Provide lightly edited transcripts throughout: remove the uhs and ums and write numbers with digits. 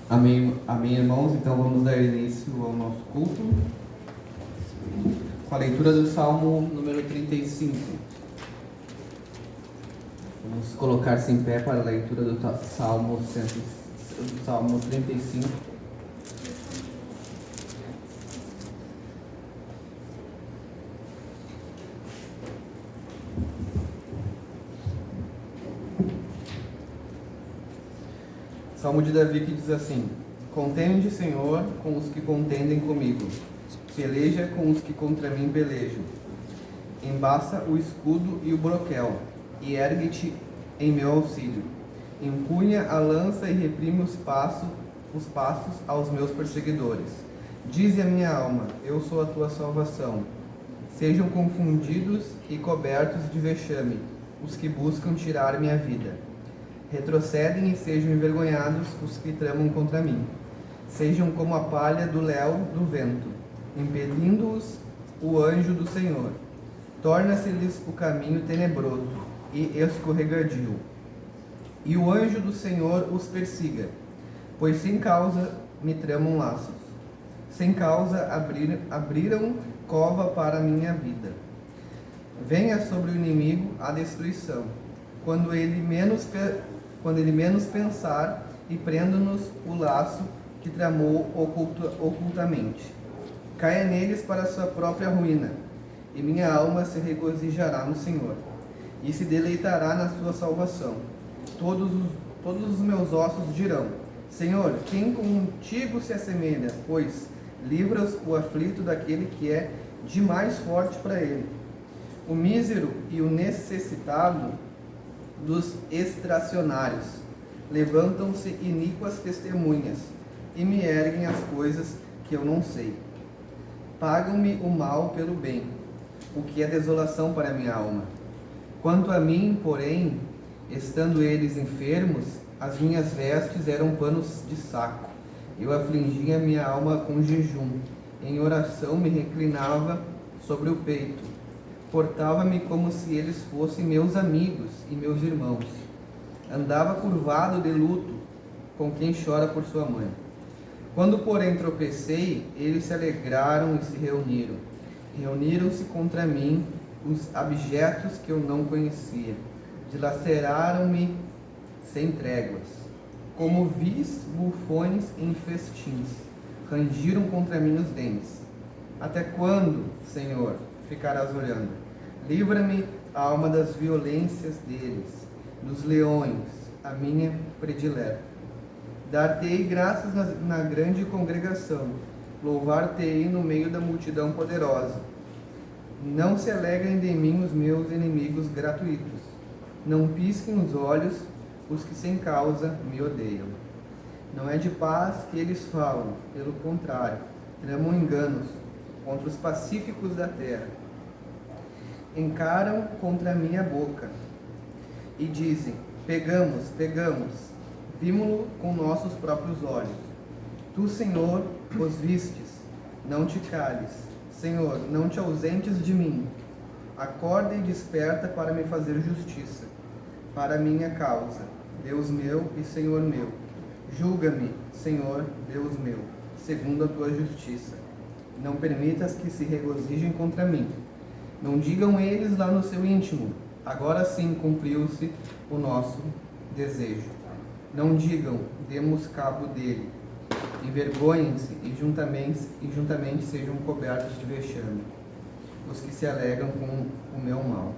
Amém, amém, irmãos. Então vamos dar início ao nosso culto com a leitura do Salmo número 35. Vamos colocar-se em pé para a leitura do Salmo 35. Salmo de Davi, que diz assim: Contende, Senhor, com os que contendem comigo, peleja com os que contra mim pelejam. Embaça o escudo e o broquel, e ergue-te em meu auxílio. Empunha a lança e reprime os passos aos meus perseguidores. Dize a minha alma: eu sou a tua salvação. Sejam confundidos e cobertos de vexame os que buscam tirar minha vida. Retrocedem e sejam envergonhados os que tramam contra mim. Sejam como a palha do léu do vento, impelindo-os o anjo do Senhor. Torna-se-lhes o caminho tenebroso e escorregadio. E o anjo do Senhor os persiga, pois sem causa me tramam laços. Sem causa abriram cova para a minha vida. Venha sobre o inimigo a destruição, quando ele menos pensar, e prenda-nos o laço que tramou ocultamente. Caia neles para a sua própria ruína, e minha alma se regozijará no Senhor, e se deleitará na sua salvação. Todos os meus ossos dirão: Senhor, quem contigo se assemelha? Pois livras o aflito daquele que é demais forte para ele. O mísero e o necessitado dos extracionários levantam-se iníquas testemunhas e me erguem as coisas que eu não sei. Pagam-me o mal pelo bem, o que é desolação para minha alma. Quanto a mim, porém, estando eles enfermos, as minhas vestes eram panos de saco. Eu afligia minha alma com jejum, em oração me reclinava sobre o peito. Portava-me como se eles fossem meus amigos e meus irmãos. Andava curvado de luto, com quem chora por sua mãe. Quando, porém, tropecei, eles se alegraram e se reuniram. Reuniram-se contra mim os abjetos que eu não conhecia. Dilaceraram-me sem tréguas. Como vis bufões em festins, rangiram contra mim os dentes. Até quando, Senhor, ficarás olhando? Livra-me a alma das violências deles, dos leões, a minha predileta. Dar-te-ei graças na grande congregação, louvar-te-ei no meio da multidão poderosa. Não se alegrem de mim os meus inimigos gratuitos. Não pisquem os olhos os que sem causa me odeiam. Não é de paz que eles falam, pelo contrário, tramam enganos contra os pacíficos da terra. Encaram contra a minha boca e dizem: pegamos, vimo-lo com nossos próprios olhos. Tu, Senhor, os vistes, não te cales. Senhor, não te ausentes de mim. Acorda e desperta para me fazer justiça, para a minha causa, Deus meu e Senhor meu. Julga-me, Senhor, Deus meu, segundo a tua justiça. Não permitas que se regozijem contra mim. Não digam eles lá no seu íntimo: agora sim cumpriu-se o nosso desejo. Não digam: demos cabo dele. Envergonhem-se e juntamente sejam cobertos de vexame os que se alegram com o meu mal.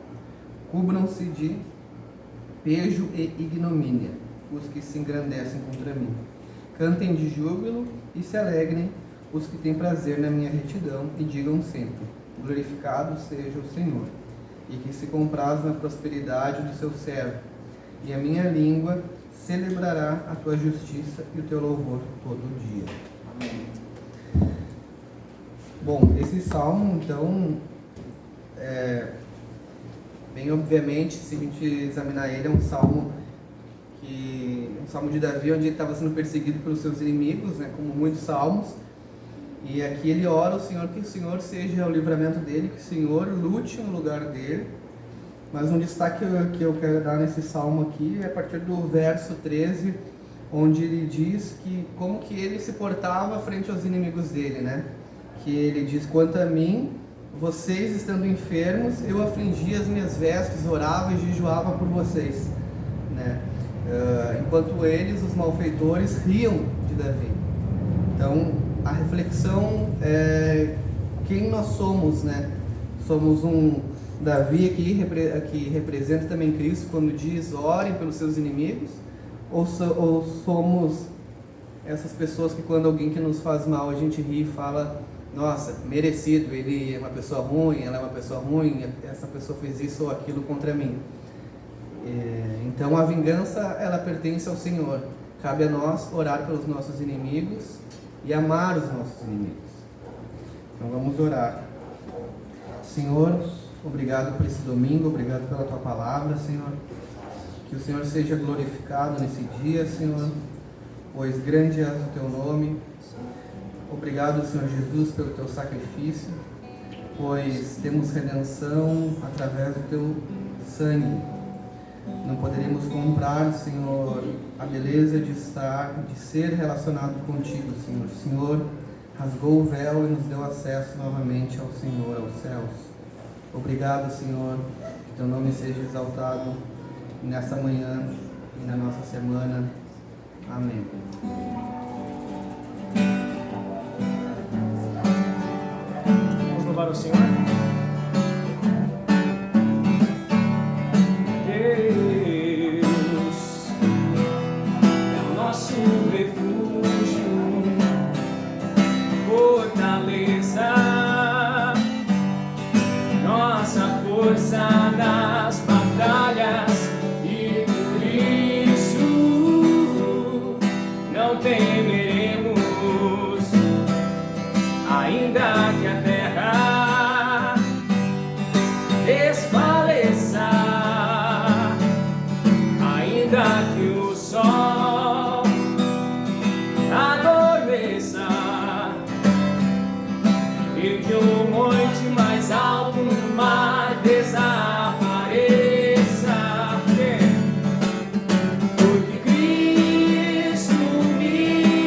Cubram-se de pejo e ignomínia os que se engrandecem contra mim. Cantem de júbilo e se alegrem os que têm prazer na minha retidão, e digam sempre: glorificado seja o Senhor, e que se compraz na prosperidade do seu servo, e a minha língua celebrará a tua justiça e o teu louvor todo dia. Amém. Bom, esse salmo, então, bem obviamente, se a gente examinar ele, é um salmo de Davi, onde ele estava sendo perseguido pelos seus inimigos, né, como muitos salmos. E aqui ele ora ao Senhor que o Senhor seja o livramento dele, que o Senhor lute no lugar dele. Mas um destaque que eu quero dar nesse salmo aqui é a partir do verso 13 onde ele diz que como que ele se portava frente aos inimigos dele, né? Que ele diz: quanto a mim, vocês estando enfermos, eu afligia as minhas vestes, orava e jejuava por vocês, né? Enquanto eles, os malfeitores, riam de Davi. Então, a reflexão é quem nós somos, né? Somos um Davi aqui, que representa também Cristo, quando diz: orem pelos seus inimigos, ou somos essas pessoas que quando alguém que nos faz mal, a gente ri e fala: nossa, merecido, ele é uma pessoa ruim, ela é uma pessoa ruim, essa pessoa fez isso ou aquilo contra mim. Então a vingança, ela pertence ao Senhor. Cabe a nós orar pelos nossos inimigos e amar os nossos inimigos. Então vamos orar. Senhor, obrigado por esse domingo, obrigado pela Tua palavra, Senhor. Que o Senhor seja glorificado nesse dia, Senhor, pois grande é o Teu nome. Obrigado, Senhor Jesus, pelo Teu sacrifício, pois temos redenção através do Teu sangue. Não poderíamos comprar, Senhor, a beleza de estar, de ser relacionado contigo, Senhor. O Senhor rasgou o véu e nos deu acesso novamente ao Senhor, aos céus. Obrigado, Senhor, que Teu nome seja exaltado nessa manhã e na nossa semana. Amém. Vamos louvar o Senhor? Nas batalhas, e por isso não temeremos, ainda que a terra desfaleça, ainda que o sol adormeça e que o monte mais alto no mar desapareça, porque Cristo me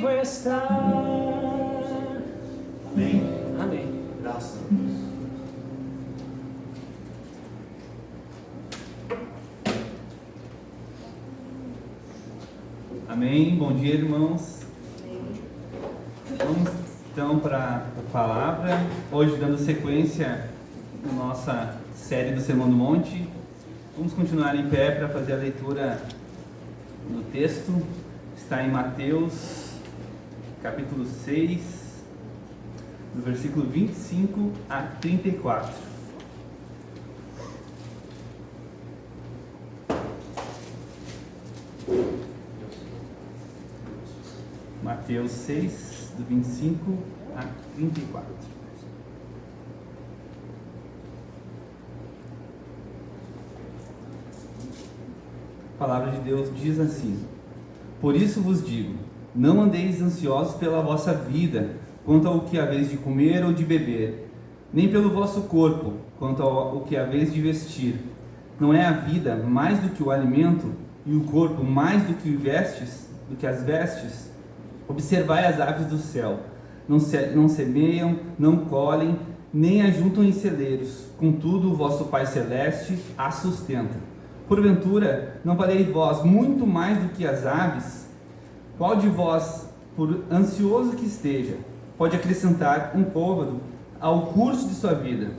comigo está. Amém. Amém. Graças a Deus. Amém. Bom dia, irmãos. Vamos então para a palavra. Hoje, dando sequência na nossa série do Sermão do Monte, vamos continuar em pé para fazer a leitura do texto. Está em Mateus, capítulo 6, do versículo 25 a 34. Mateus 6, do 25 a 34. A palavra de Deus diz assim: Por isso vos digo, não andeis ansiosos pela vossa vida, quanto ao que haveis de comer ou de beber, nem pelo vosso corpo, quanto ao que haveis de vestir. Não é a vida mais do que o alimento, e o corpo mais do que as vestes? Observai as aves do céu, não semeiam, não colhem, nem ajuntam em celeiros, contudo o vosso Pai Celeste as sustenta. Porventura, não valeis vós muito mais do que as aves? Qual de vós, por ansioso que esteja, pode acrescentar um côvado ao curso de sua vida?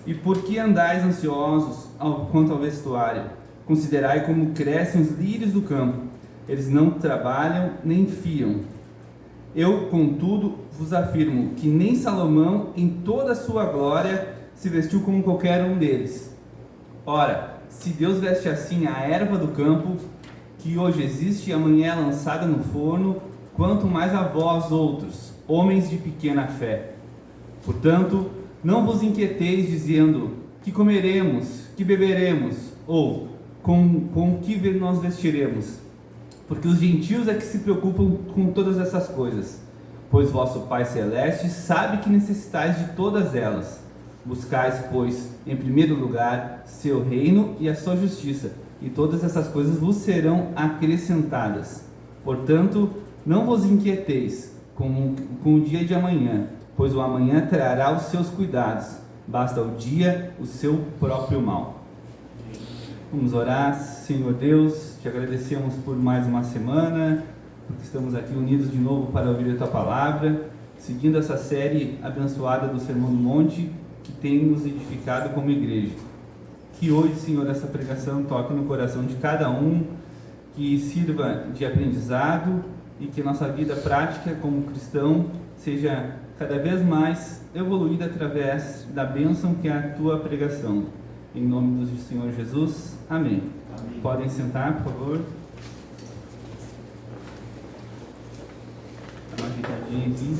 E por que andais ansiosos quanto ao vestuário? Considerai como crescem os lírios do campo. Eles não trabalham nem fiam. Eu, contudo, vos afirmo que nem Salomão, em toda a sua glória, se vestiu como qualquer um deles. Ora, se Deus veste assim a erva do campo, que hoje existe e amanhã é lançada no forno, quanto mais a vós outros, homens de pequena fé. Portanto, não vos inquieteis dizendo, que comeremos, que beberemos, ou com que nós vestiremos? Porque os gentios é que se preocupam com todas essas coisas, pois vosso Pai Celeste sabe que necessitais de todas elas. Buscais, pois, em primeiro lugar, seu reino e a sua justiça, e todas essas coisas vos serão acrescentadas. Portanto, não vos inquieteis com o dia de amanhã, pois o amanhã trará os seus cuidados. Basta o dia o seu próprio mal. Vamos orar. Senhor Deus, te agradecemos por mais uma semana, porque estamos aqui unidos de novo para ouvir a tua palavra, seguindo essa série abençoada do Sermão do Monte, que tem nos edificado como igreja. Que hoje, Senhor, essa pregação toque no coração de cada um, que sirva de aprendizado e que nossa vida prática como cristão seja cada vez mais evoluída através da bênção que é a tua pregação. Em nome do Senhor Jesus, amém. Amém. Podem sentar, por favor. Dá uma ajeitadinha aqui.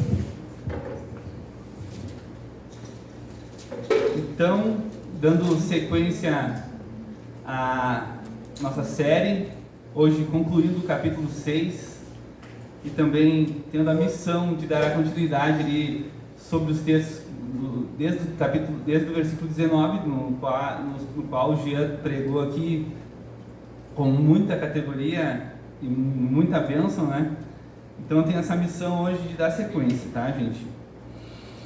Então, dando sequência à nossa série, hoje concluindo o capítulo 6 e também tendo a missão de dar a continuidade ali sobre os textos desde o versículo 19, no qual o Jean pregou aqui com muita categoria e muita bênção, né? Então eu tenho essa missão hoje de dar sequência, tá, gente?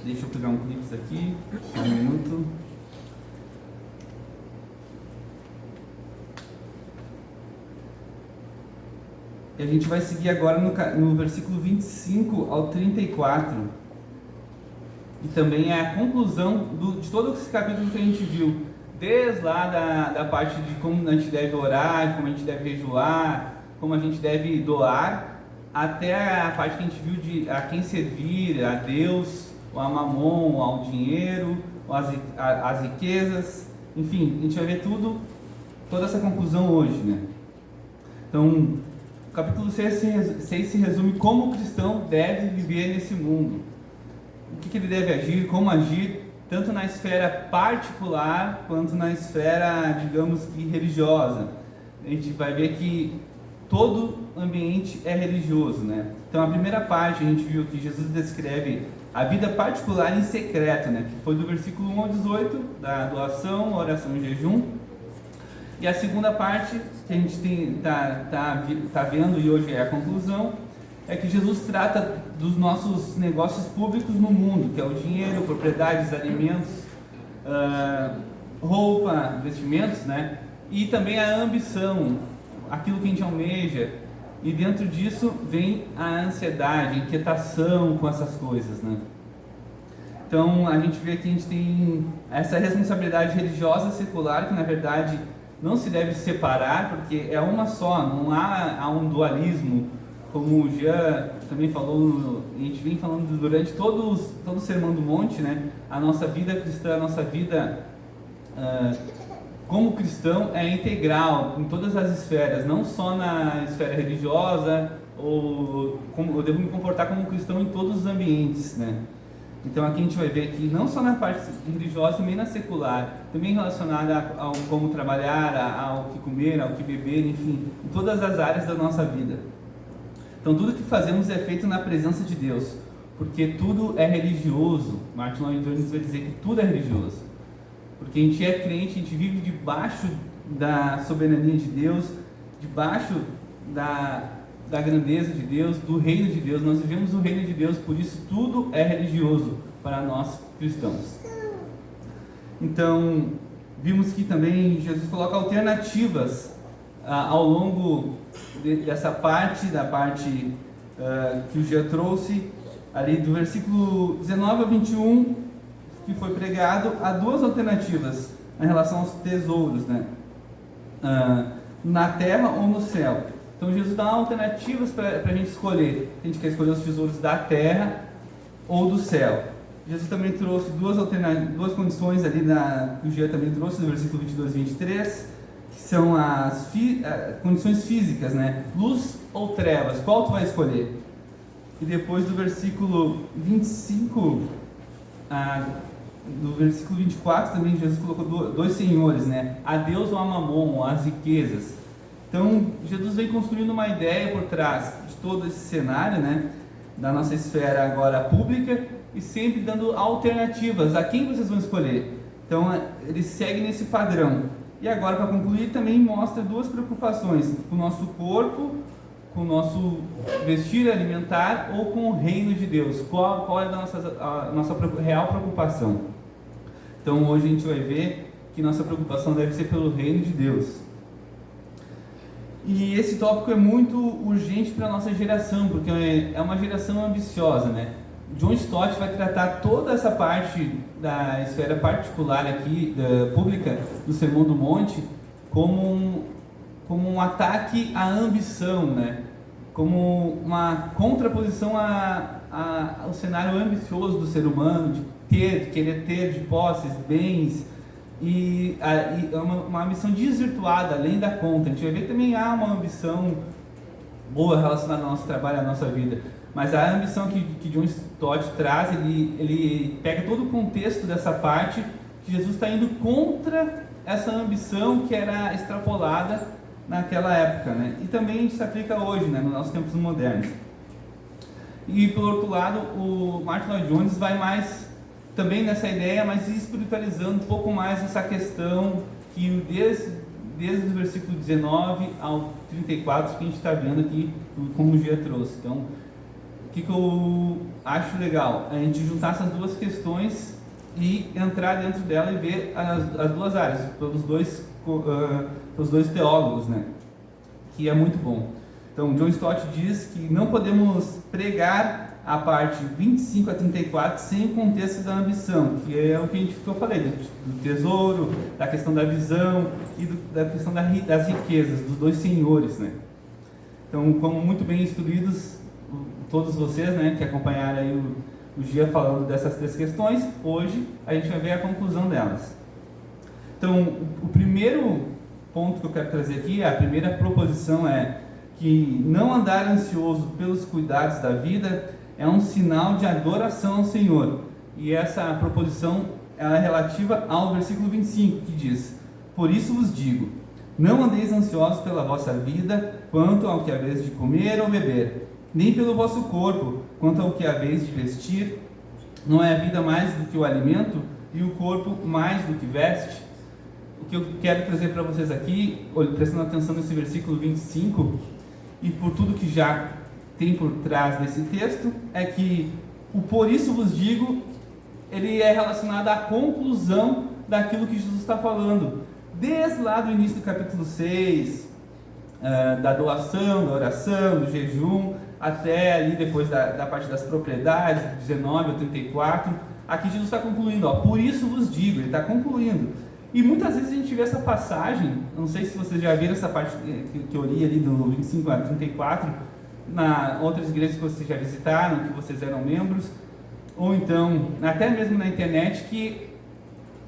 Deixa eu pegar um clipe aqui, só um minuto. E a gente vai seguir agora no versículo 25 ao 34. E também é a conclusão de todo esse capítulo que a gente viu, desde lá da parte de como a gente deve orar, de como a gente deve jejuar, como a gente deve doar, até a parte que a gente viu de a quem servir, a Deus, ou a Mamon, ao dinheiro, ou as riquezas, enfim, a gente vai ver toda essa conclusão hoje, né? Então, o capítulo 6 se resume como o cristão deve viver nesse mundo. O que ele deve agir, como agir, tanto na esfera particular quanto na esfera, digamos que religiosa. A gente vai ver que todo ambiente é religioso, né? Então a primeira parte a gente viu que Jesus descreve a vida particular em secreto, né? Que foi do versículo 1 ao 18, da doação, oração e jejum. E a segunda parte que a gente tá vendo e hoje é a conclusão, é que Jesus trata dos nossos negócios públicos no mundo, que é o dinheiro, propriedades, alimentos, roupa, vestimentos, né? E também a ambição, aquilo que a gente almeja. E dentro disso vem a ansiedade, a inquietação com essas coisas, né? Então a gente vê que a gente tem essa responsabilidade religiosa secular, que na verdade não se deve separar, porque é uma só, não há um dualismo, como o Jean também falou, a gente vem falando durante todo o Sermão do Monte, né? A nossa vida cristã, a nossa vida como cristão é integral em todas as esferas, não só na esfera religiosa, ou como eu devo me comportar como cristão em todos os ambientes, né? Então aqui a gente vai ver que não só na parte religiosa, também na secular, também relacionada ao como trabalhar, ao que comer, ao que beber, enfim, em todas as áreas da nossa vida. Então tudo que fazemos é feito na presença de Deus, porque tudo é religioso. Martin Lloyd Jones vai dizer que tudo é religioso, porque a gente é crente, a gente vive debaixo da soberania de Deus, debaixo da grandeza de Deus, do reino de Deus. Nós vivemos o reino de Deus, por isso tudo é religioso para nós cristãos. Então, vimos que também Jesus coloca alternativas ao longo dessa parte, que o Jean trouxe, ali do versículo 19 ao 21, que foi pregado, há duas alternativas em relação aos tesouros, né? Na terra ou no céu. Então Jesus dá alternativas para a gente escolher. A gente quer escolher os tesouros da terra ou do céu. Jesus também trouxe duas condições ali, que o Jean também trouxe no versículo 22 e 23, que são as condições físicas, né? Luz ou trevas, qual tu vai escolher? E depois do versículo 25, do versículo 24 também Jesus colocou dois senhores, né? A Deus ou a Mamon, as riquezas. Então, Jesus vem construindo uma ideia por trás de todo esse cenário, né, da nossa esfera agora pública, e sempre dando alternativas a quem vocês vão escolher. Então, ele segue nesse padrão. E agora, para concluir, também mostra duas preocupações: com o nosso corpo, com o nosso vestir alimentar, ou com o reino de Deus. Qual é a nossa real preocupação? Então, hoje a gente vai ver que nossa preocupação deve ser pelo reino de Deus. E esse tópico é muito urgente para a nossa geração, porque é uma geração ambiciosa, né? John Stott vai tratar toda essa parte da esfera particular aqui, pública, do Sermão do Monte, como um ataque à ambição, né? Como uma contraposição ao cenário ambicioso do ser humano, de querer ter de posses, bens, e uma ambição desvirtuada, além da conta. A gente vai ver que também há uma ambição boa relacionada ao nosso trabalho, à nossa vida, mas a ambição que John Stott traz, ele pega todo o contexto dessa parte, que Jesus está indo contra essa ambição que era extrapolada naquela época, né? E também a gente se aplica hoje, né, nos nossos tempos modernos. E pelo outro lado, o Martin Lloyd Jones vai mais também nessa ideia, mas espiritualizando um pouco mais essa questão que desde o versículo 19 ao 34 que a gente está vendo aqui, como o Gia trouxe. Então, o que eu acho legal? A gente juntar essas duas questões e entrar dentro dela e ver as duas áreas, pelos dois teólogos, né? Que é muito bom. Então, John Stott diz que não podemos pregar a parte 25 a 34 sem o contexto da ambição, que é o que eu falei, do tesouro, da questão da visão e da questão das riquezas, dos dois senhores, né? Então, como muito bem instruídos, todos vocês, né, que acompanharam aí o Gia falando dessas três questões, hoje a gente vai ver a conclusão delas. Então, o primeiro ponto que eu quero trazer aqui, a primeira proposição é que não andar ansioso pelos cuidados da vida é um sinal de adoração ao Senhor. E essa proposição ela é relativa ao versículo 25, que diz: por isso vos digo, não andeis ansiosos pela vossa vida, quanto ao que haveis de comer ou beber, nem pelo vosso corpo, quanto ao que haveis de vestir. Não é a vida mais do que o alimento, e o corpo mais do que veste? O que eu quero trazer para vocês aqui, prestando atenção nesse versículo 25, e por tudo que já tem por trás desse texto é que o por isso vos digo, ele é relacionado à conclusão daquilo que Jesus está falando. Desde lá do início do capítulo 6, da doação, da oração, do jejum, até ali depois da parte das propriedades, 19 a 34, aqui Jesus está concluindo, por isso vos digo, ele está concluindo. E muitas vezes a gente vê essa passagem, não sei se vocês já viram essa parte que eu li ali do 25 a 34, na outras igrejas que vocês já visitaram, que vocês eram membros, ou então até mesmo na internet, que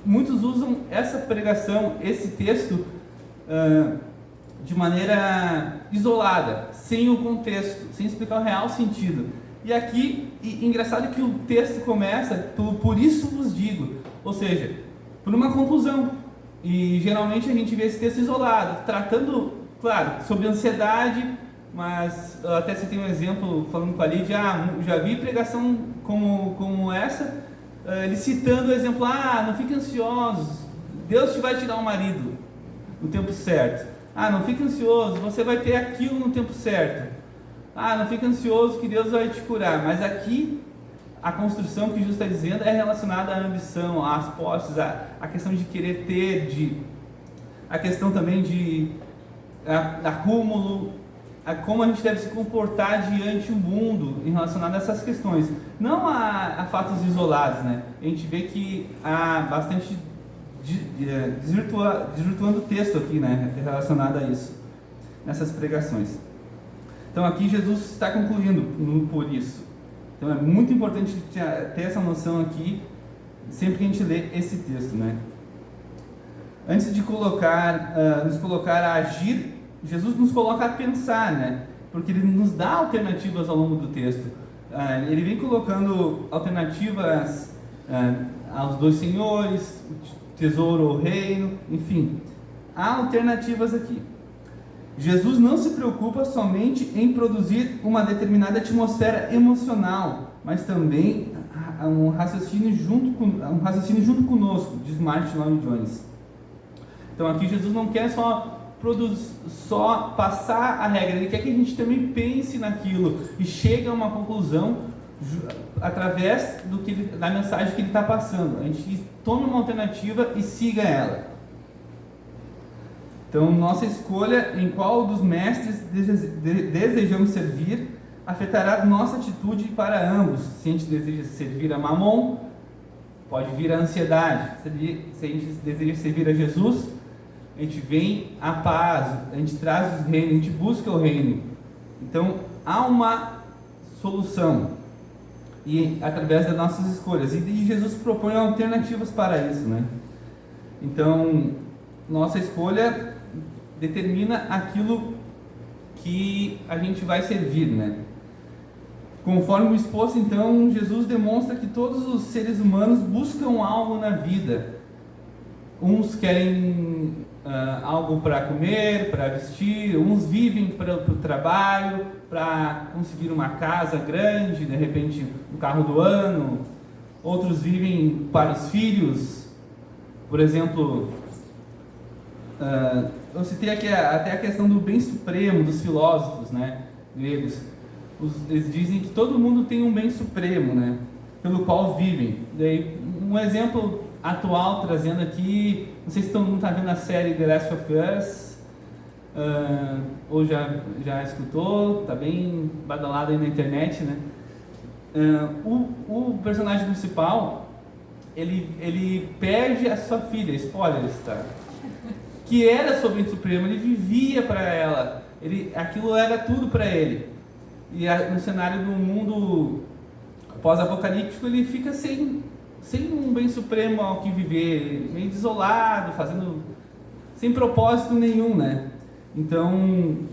muitos usam essa pregação, esse texto, de maneira isolada, sem o contexto, sem explicar o real sentido. E aqui, engraçado que o texto começa por isso vos digo, ou seja, por uma conclusão. E geralmente a gente vê esse texto isolado, tratando, claro, sobre ansiedade, mas eu até citei um exemplo falando com a Lídia, já vi pregação como essa, ele citando o exemplo, não fique ansiosos, Deus te vai te dar um marido no tempo certo. Não fique ansioso, você vai ter aquilo no tempo certo. Não fique ansioso que Deus vai te curar. Mas aqui, a construção que Jesus está dizendo é relacionada à ambição, às posses, à questão de querer ter, a questão também de acúmulo, como a gente deve se comportar diante do mundo em relacionado a essas questões. Não a fatos isolados, né? A gente vê que há bastante desvirtuando o texto aqui, né, relacionado a isso, nessas pregações. Então aqui Jesus está concluindo por isso. Então é muito importante ter essa noção aqui, sempre que a gente lê esse texto, né. Antes de nos colocar a agir, Jesus nos coloca a pensar, né, porque ele nos dá alternativas ao longo do texto. Ele vem colocando alternativas aos dois senhores, tesouro ou reino, enfim, há alternativas aqui. Jesus não se preocupa somente em produzir uma determinada atmosfera emocional, mas também um raciocínio junto conosco, diz Martin Lloyd Jones. Então aqui Jesus não quer só passar a regra, ele quer que a gente também pense naquilo e chegue a uma conclusão através da mensagem que ele está passando. A gente tome uma alternativa e siga ela. Então, nossa escolha em qual dos mestres desejamos servir afetará nossa atitude para ambos. Se a gente deseja servir a Mamon, pode vir a ansiedade. Se a gente deseja servir a Jesus, a gente vem a paz, a gente traz o reino, a gente busca o reino. Então, há uma solução. E através das nossas escolhas. E Jesus propõe alternativas para isso, né? Então, nossa escolha determina aquilo que a gente vai servir, né? Conforme o exposto, então, Jesus demonstra que todos os seres humanos buscam algo na vida. Uns querem algo para comer, para vestir, uns vivem para o trabalho, para conseguir uma casa grande, de repente um carro do ano, outros vivem para os filhos. Por exemplo, eu citei aqui até a questão do bem supremo dos filósofos, né, gregos. Eles dizem que todo mundo tem um bem supremo, né, pelo qual vivem. Daí, um exemplo atual trazendo aqui, não sei se todo mundo está vendo a série The Last of Us, ou já escutou, está bem badalado aí na internet, né? O personagem principal, ele perde a sua filha, spoilers, tá? Que era seu bem supremo, ele vivia para ela, aquilo era tudo para ele. E no cenário do mundo pós-apocalíptico, ele fica sem um bem supremo ao que viver, meio desolado, sem propósito nenhum, né? Então,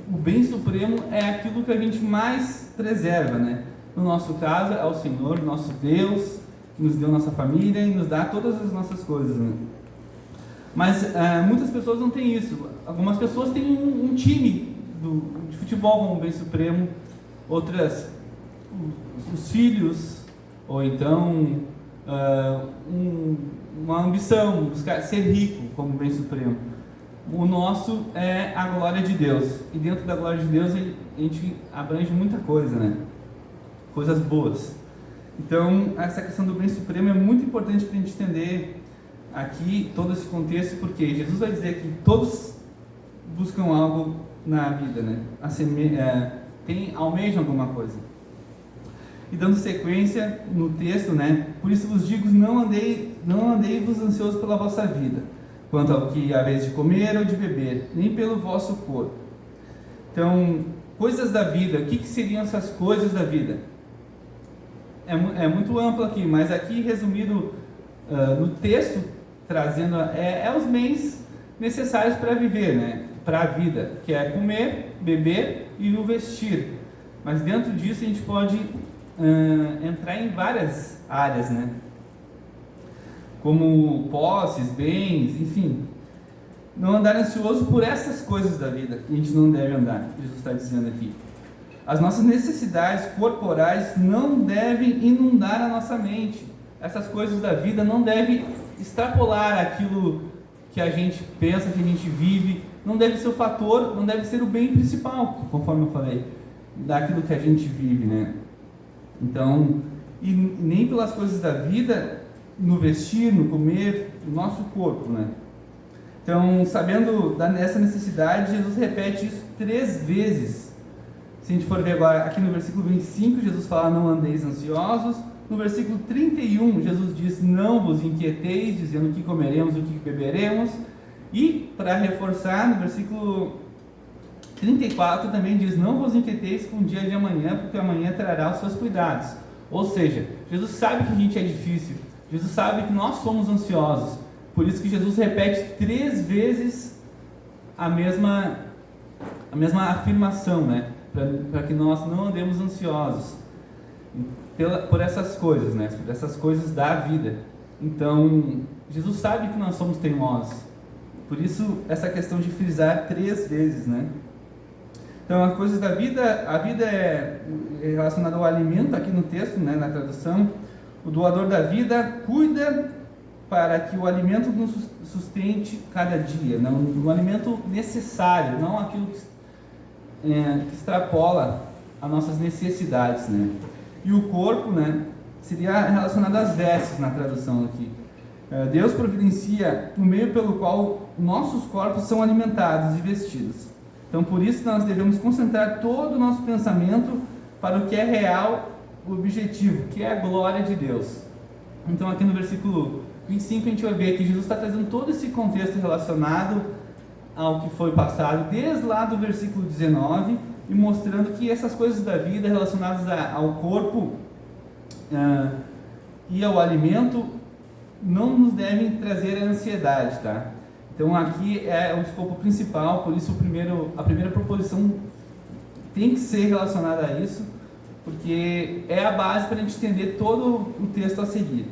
o bem supremo é aquilo que a gente mais preserva, né? No nosso caso, é o Senhor, nosso Deus, que nos deu nossa família e nos dá todas as nossas coisas, né? Mas muitas pessoas não têm isso. Algumas pessoas têm um time de futebol como bem supremo, outras, os filhos, ou então uma ambição, buscar ser rico como bem supremo. o nosso é a glória de Deus. E dentro da glória de Deus a gente abrange muita coisa, né? Coisas boas. Então, essa questão do bem supremo é muito importante para a gente entender aqui todo esse contexto, porque Jesus vai dizer que todos buscam algo na vida, né? Almejam alguma coisa. E dando sequência no texto, né? Por isso vos digo, não andei-vos ansiosos pela vossa vida, quanto ao que há vez de comer ou de beber, nem pelo vosso corpo. Então, coisas da vida, o que seriam essas coisas da vida? É muito amplo aqui, mas aqui resumido no texto, trazendo os meios necessários para viver, né? Para a vida, que é comer, beber e o vestir. Mas dentro disso a gente pode entrar em várias áreas, né? Como posses, bens, enfim. Não andar ansioso por essas coisas da vida, que a gente não deve andar, Jesus está dizendo aqui. As nossas necessidades corporais não devem inundar a nossa mente. Essas coisas da vida não devem extrapolar aquilo que a gente pensa, que a gente vive. Não deve ser o fator, não deve ser o bem principal, conforme eu falei, daquilo que a gente vive, né? Então, e nem pelas coisas da vida, no vestir, no comer, no nosso corpo, né? Então, sabendo dessa necessidade, Jesus repete isso 3 vezes. Se a gente for ver agora, aqui no versículo 25, Jesus fala, não andeis ansiosos. No versículo 31, Jesus diz, não vos inquieteis, dizendo o que comeremos, o que beberemos. E, para reforçar, no versículo 34 também diz, não vos inquieteis com o dia de amanhã, porque amanhã trará os seus cuidados. Ou seja, Jesus sabe que a gente é difícil, Jesus sabe que nós somos ansiosos. Por isso que Jesus repete 3 vezes a mesma afirmação, né? Para que nós não andemos ansiosos por essas coisas, né? Por essas coisas da vida. Então, Jesus sabe que nós somos teimosos. Por isso, essa questão de frisar 3 vezes, né? Então, as coisas da vida, a vida é relacionada ao alimento, aqui no texto, né, na tradução. O doador da vida cuida para que o alimento nos sustente cada dia, não, um alimento necessário, não aquilo que extrapola as nossas necessidades, né? E o corpo, né, seria relacionado às vestes na tradução aqui. Deus providencia o meio pelo qual nossos corpos são alimentados e vestidos. Então, por isso, nós devemos concentrar todo o nosso pensamento para o que é real, o objetivo, que é a glória de Deus. Então, aqui no versículo 25, a gente vai ver que Jesus está trazendo todo esse contexto relacionado ao que foi passado, desde lá do versículo 19, e mostrando que essas coisas da vida relacionadas ao corpo e ao alimento não nos devem trazer a ansiedade, tá? Então aqui é o escopo principal, por isso a primeira proposição tem que ser relacionada a isso, porque é a base para a gente entender todo o texto a seguir.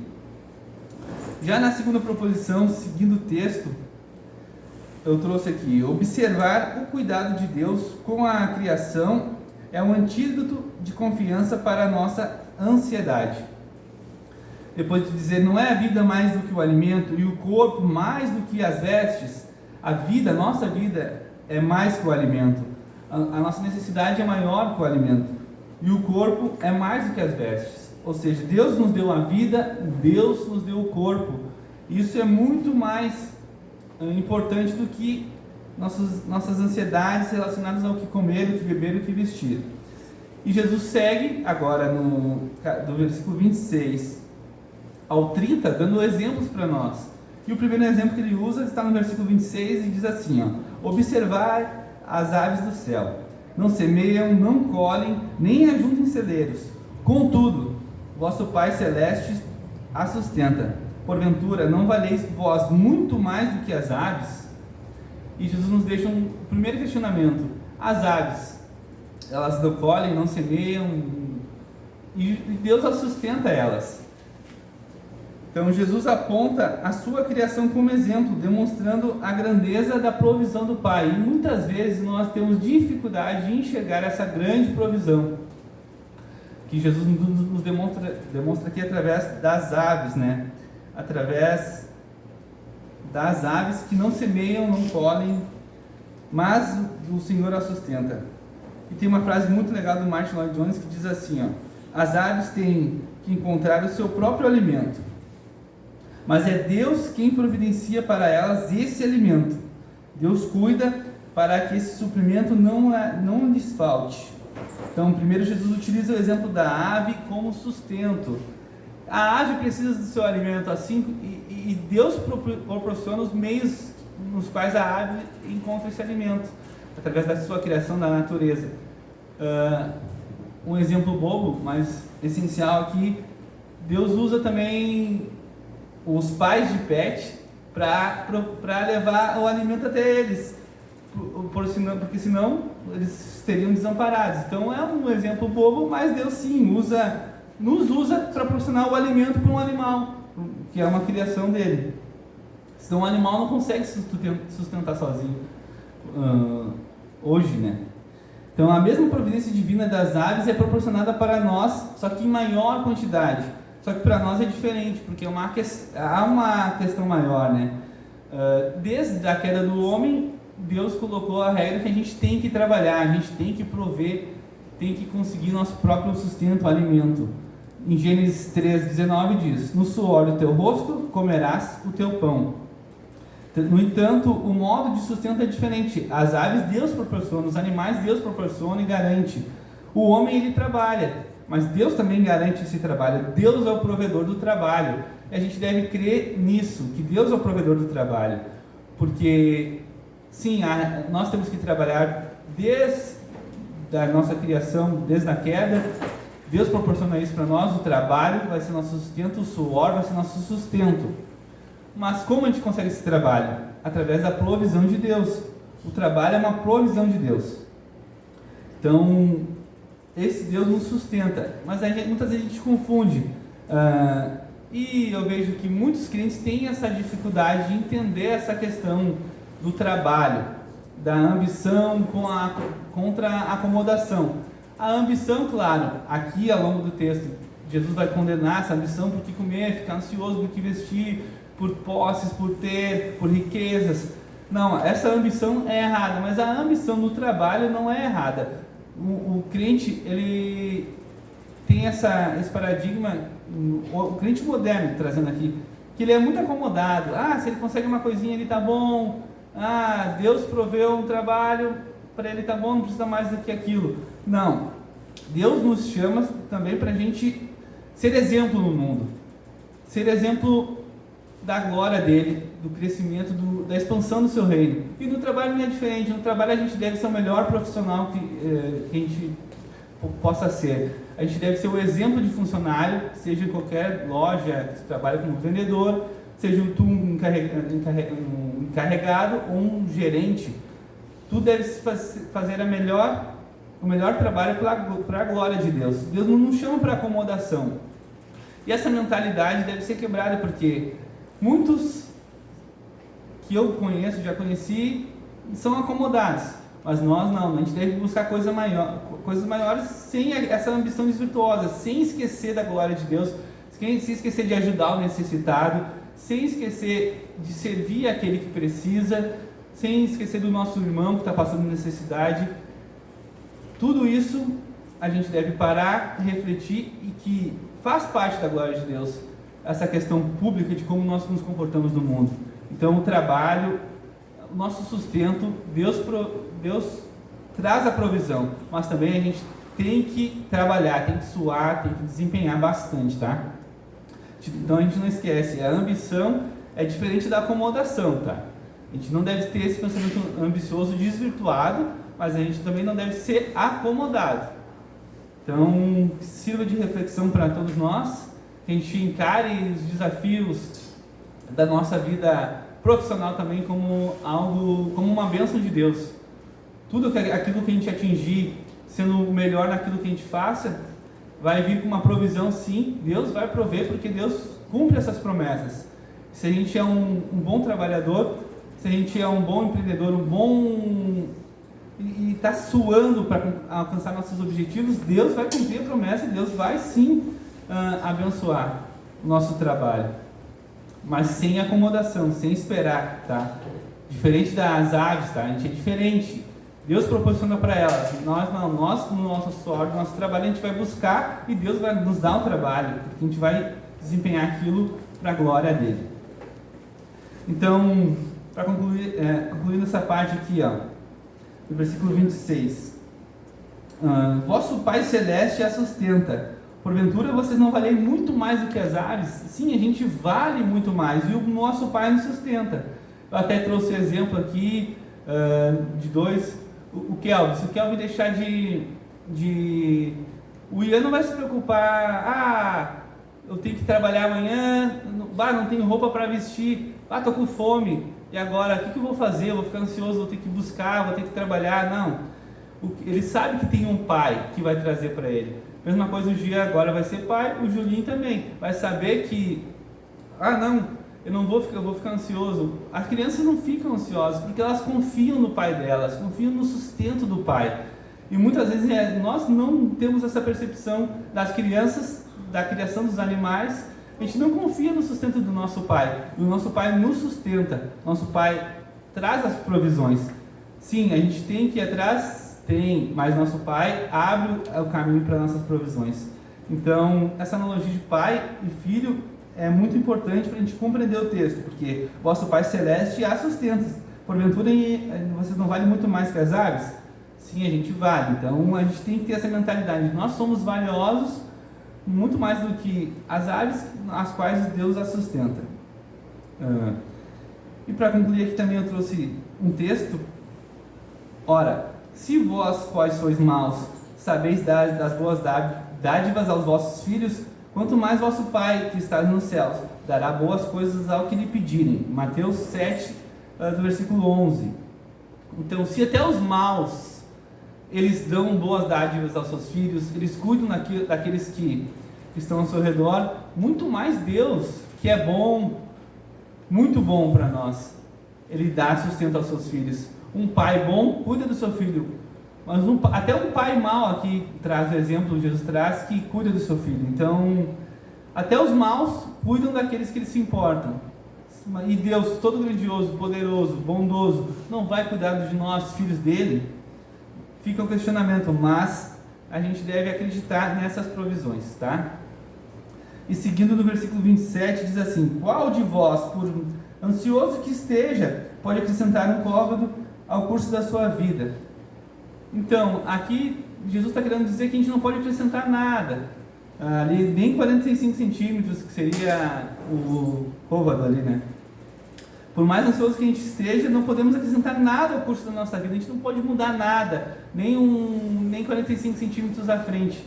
Já na segunda proposição, seguindo o texto, eu trouxe aqui, observar o cuidado de Deus com a criação é um antídoto de confiança para a nossa ansiedade. Depois de dizer, não é a vida mais do que o alimento e o corpo mais do que as vestes, a nossa vida é mais que o alimento. A nossa necessidade é maior que o alimento e o corpo é mais do que as vestes. Ou seja, Deus nos deu a vida, Deus nos deu o corpo. Isso é muito mais importante do que nossas ansiedades relacionadas ao que comer, o que beber, o que vestir. E Jesus segue agora do versículo 26 ao 30, dando exemplos para nós. E o primeiro exemplo que ele usa está no versículo 26 e diz assim, ó, observar as aves do céu, não semeiam, não colhem, nem ajuntam em celeiros, contudo, vosso Pai Celeste a sustenta. Porventura, não valeis vós muito mais do que as aves? E Jesus nos deixa um primeiro questionamento. As aves, elas não colhem, não semeiam, e Deus as sustenta elas. Então Jesus aponta a sua criação como exemplo, demonstrando a grandeza da provisão do Pai. E muitas vezes nós temos dificuldade de enxergar essa grande provisão que Jesus nos demonstra aqui através das aves, né? Através das aves que não semeiam, não colhem, mas o Senhor a sustenta. E tem uma frase muito legal do Martin Lloyd Jones que diz assim, ó: as aves têm que encontrar o seu próprio alimento, mas é Deus quem providencia para elas esse alimento. Deus cuida para que esse suprimento não lhes falte. Então, primeiro Jesus utiliza o exemplo da ave como sustento. A ave precisa do seu alimento assim, e Deus proporciona os meios nos quais a ave encontra esse alimento, através da sua criação, da natureza. Um exemplo bobo, mas essencial aqui: Deus usa também os pais de pet para levar o alimento até eles, porque senão eles seriam desamparados. Então é um exemplo bobo, mas Deus sim nos usa para proporcionar o alimento para um animal, que é uma criação dele. Senão o animal não consegue sustentar sozinho, hoje, né? Então a mesma providência divina das aves é proporcionada para nós, só que em maior quantidade. Só que para nós é diferente, porque há uma questão maior, né? Desde a queda do homem, Deus colocou a regra que a gente tem que trabalhar, a gente tem que prover, tem que conseguir nosso próprio sustento, alimento. Em Gênesis 3:19 diz: no suor do teu rosto comerás o teu pão. No entanto, o modo de sustento é diferente. As aves Deus proporciona, os animais Deus proporciona e garante. O homem, ele trabalha, mas Deus também garante esse trabalho. Deus é o provedor do trabalho. E a gente deve crer nisso, que Deus é o provedor do trabalho. Porque, sim, nós temos que trabalhar desde a nossa criação, desde a queda. Deus proporciona isso para nós, o trabalho vai ser nosso sustento, o suor vai ser nosso sustento. Mas como a gente consegue esse trabalho? Através da provisão de Deus. O trabalho é uma provisão de Deus. Então, esse Deus nos sustenta. Mas muitas vezes a gente confunde. E eu vejo que muitos crentes têm essa dificuldade de entender essa questão do trabalho, da ambição contra a acomodação. A ambição, claro, aqui ao longo do texto, Jesus vai condenar essa ambição por que comer, ficar ansioso por que vestir, por posses, por ter, por riquezas. Não, essa ambição é errada, mas a ambição no trabalho não é errada. O crente, ele tem esse paradigma, o crente moderno, trazendo aqui, que ele é muito acomodado. Se ele consegue uma coisinha, ele tá bom. Deus proveu um trabalho, para ele tá bom, não precisa mais do que aquilo. Não, Deus nos chama também para a gente ser exemplo no mundo, ser exemplo da glória dele, do crescimento, da expansão do seu reino. E no trabalho não é diferente. No trabalho a gente deve ser o melhor profissional que a gente possa ser. A gente deve ser o exemplo de funcionário, seja em qualquer loja que você trabalha como vendedor, seja tu um encarregado ou um gerente. Tu deve fazer o melhor trabalho para a glória de Deus. Deus não nos chama para acomodação. E essa mentalidade deve ser quebrada, porque muitos que eu conheço, já conheci, são acomodados. Mas nós não, a gente deve buscar coisas maiores sem essa ambição desvirtuosa, sem esquecer da glória de Deus, sem esquecer de ajudar o necessitado, sem esquecer de servir aquele que precisa, sem esquecer do nosso irmão que está passando necessidade. Tudo isso a gente deve parar, refletir, e que faz parte da glória de Deus, essa questão pública de como nós nos comportamos no mundo. Então o trabalho, o nosso sustento, Deus traz a provisão, mas também a gente tem que trabalhar, tem que suar, tem que desempenhar bastante, tá? Então a gente não esquece, a ambição é diferente da acomodação, tá? A gente não deve ter esse pensamento ambicioso desvirtuado, mas a gente também não deve ser acomodado. Então, sirva de reflexão para todos nós, que a gente encare os desafios da nossa vida profissional também como uma bênção de Deus. Aquilo que a gente atingir, sendo o melhor naquilo que a gente faça, vai vir com uma provisão, sim. Deus vai prover, porque Deus cumpre essas promessas. Se a gente é um bom trabalhador, se a gente é um bom empreendedor, e está suando para alcançar nossos objetivos, Deus vai cumprir a promessa e Deus vai sim abençoar o nosso trabalho. mas sem acomodação, sem esperar, tá? Diferente das aves, tá? A gente é diferente. Deus proporciona para elas. Nós não, nós no nosso suor, no nosso trabalho, a gente vai buscar e Deus vai nos dar um trabalho, porque a gente vai desempenhar aquilo para a glória dele. Então, para concluir, concluindo essa parte aqui, ó, no versículo 26. Vosso Pai Celeste a sustenta. Porventura vocês não valem muito mais do que as aves? Sim, a gente vale muito mais e o nosso Pai nos sustenta. Eu até trouxe exemplo aqui de dois. O Kelvin, se o Kelvin deixar o Ian não vai se preocupar, eu tenho que trabalhar amanhã, não tenho roupa para vestir, tô com fome, e agora, o que eu vou fazer? Eu vou ficar ansioso, vou ter que buscar, vou ter que trabalhar. Não, ele sabe que tem um pai que vai trazer para ele. Mesma coisa, o Gia agora vai ser pai, o Julinho também vai saber que, eu vou ficar ansioso. As crianças não ficam ansiosas porque elas confiam no pai delas, confiam no sustento do pai. E muitas vezes nós não temos essa percepção das crianças, da criação dos animais. A gente não confia no sustento do nosso pai. E o nosso pai nos sustenta. Nosso pai traz as provisões. Sim, a gente tem que ir atrás, mas nosso pai abre o caminho para nossas provisões. Então, essa analogia de pai e filho é muito importante para a gente compreender o texto, porque vosso Pai Celeste a sustenta. Porventura vocês não valem muito mais que as aves? Sim, a gente vale. Então a gente tem que ter essa mentalidade. Nós somos valiosos muito mais do que as aves, as quais Deus as sustenta. E para concluir aqui também eu trouxe um texto. Ora, se vós, quais sois maus, sabeis dar das boas dádivas aos vossos filhos, quanto mais vosso Pai que está nos céus dará boas coisas ao que lhe pedirem. Mateus 7, do versículo 11. Então, se até os maus, eles dão boas dádivas aos seus filhos, eles cuidam daqueles que estão ao seu redor, muito mais Deus, que é bom, muito bom para nós, Ele dá sustento aos seus filhos. Um pai bom cuida do seu filho. Mas até um pai mau aqui traz o exemplo, Jesus traz, que cuida do seu filho. Então, até os maus cuidam daqueles que eles se importam. E Deus, todo grandioso, poderoso, bondoso, não vai cuidar de nós, filhos dele? Fica um questionamento, mas a gente deve acreditar nessas provisões, tá? E seguindo no versículo 27, diz assim: qual de vós, por ansioso que esteja, pode acrescentar um côvado ao curso da sua vida? Então, aqui Jesus está querendo dizer que a gente não pode acrescentar nada. Ali, nem 45 centímetros, que seria o côvado ali, né? Por mais ansioso que a gente esteja, não podemos acrescentar nada ao curso da nossa vida. A gente não pode mudar nada, nem 45 centímetros à frente.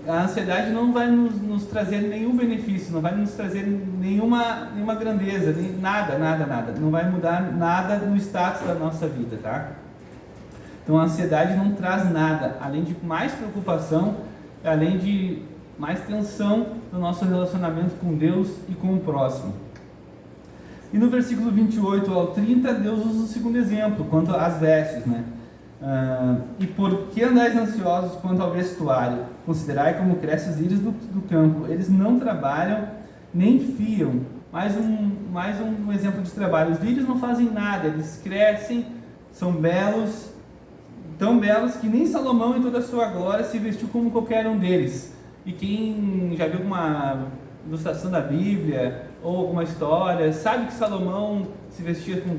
A ansiedade não vai nos trazer nenhum benefício, não vai nos trazer nenhuma grandeza, nada. Não vai mudar nada no status da nossa vida, tá? Então a ansiedade não traz nada, além de mais preocupação, além de mais tensão no nosso relacionamento com Deus e com o próximo. E no versículo 28 ao 30, Deus usa o segundo exemplo, quanto às vestes, né? E por que andais ansiosos quanto ao vestuário? Considerai como crescem os lírios do campo. Eles não trabalham, nem fiam. Mais um exemplo de trabalho. Os lírios não fazem nada, eles crescem, são belos, tão belos que nem Salomão em toda a sua glória se vestiu como qualquer um deles. E quem já viu alguma ilustração da Bíblia ou alguma história, sabe que Salomão se vestia com...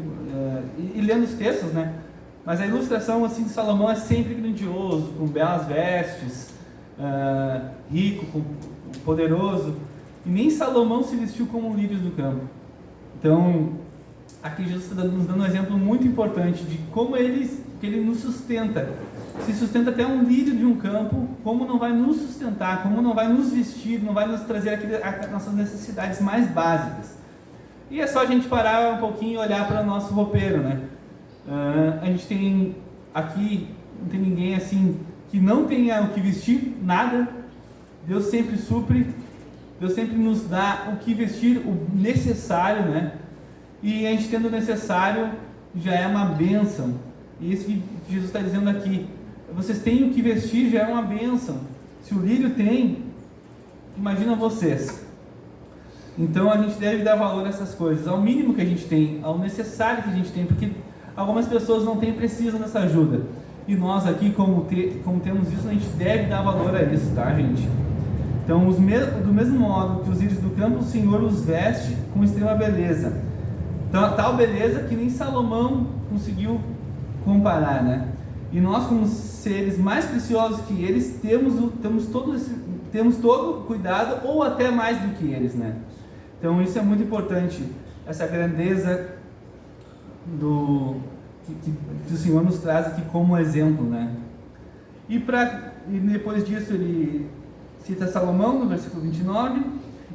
e lendo os textos, né? Mas a ilustração assim, de Salomão é sempre grandioso, com belas vestes, rico, poderoso. E nem Salomão se vestiu como lírios do campo. Então, aqui Jesus está nos dando um exemplo muito importante de como que ele nos sustenta. Se sustenta até um lírio de um campo, como não vai nos sustentar, como não vai nos vestir, não vai nos trazer as nossas necessidades mais básicas. E é só a gente parar um pouquinho e olhar para o nosso roupeiro, né? A gente tem aqui, não tem ninguém assim que não tenha o que vestir, nada. Deus sempre supre, Deus sempre nos dá o que vestir, o necessário, né? E a gente tendo o necessário já é uma bênção. E isso que Jesus está dizendo aqui, vocês têm o que vestir, já é uma bênção. Se o lírio tem, imagina vocês. Então a gente deve dar valor a essas coisas, ao mínimo que a gente tem, ao necessário que a gente tem, porque algumas pessoas não têm e precisam dessa ajuda. E nós aqui, como temos isso, a gente deve dar valor a isso, tá, gente? Então, do mesmo modo que os íris do campo, o Senhor os veste com extrema beleza. Então, tal beleza que nem Salomão conseguiu comparar, né? E nós, como seres mais preciosos que eles, temos todo cuidado, ou até mais do que eles, né? Então, isso é muito importante, essa grandeza que o Senhor nos traz aqui como exemplo, né? E depois disso ele cita Salomão no versículo 29,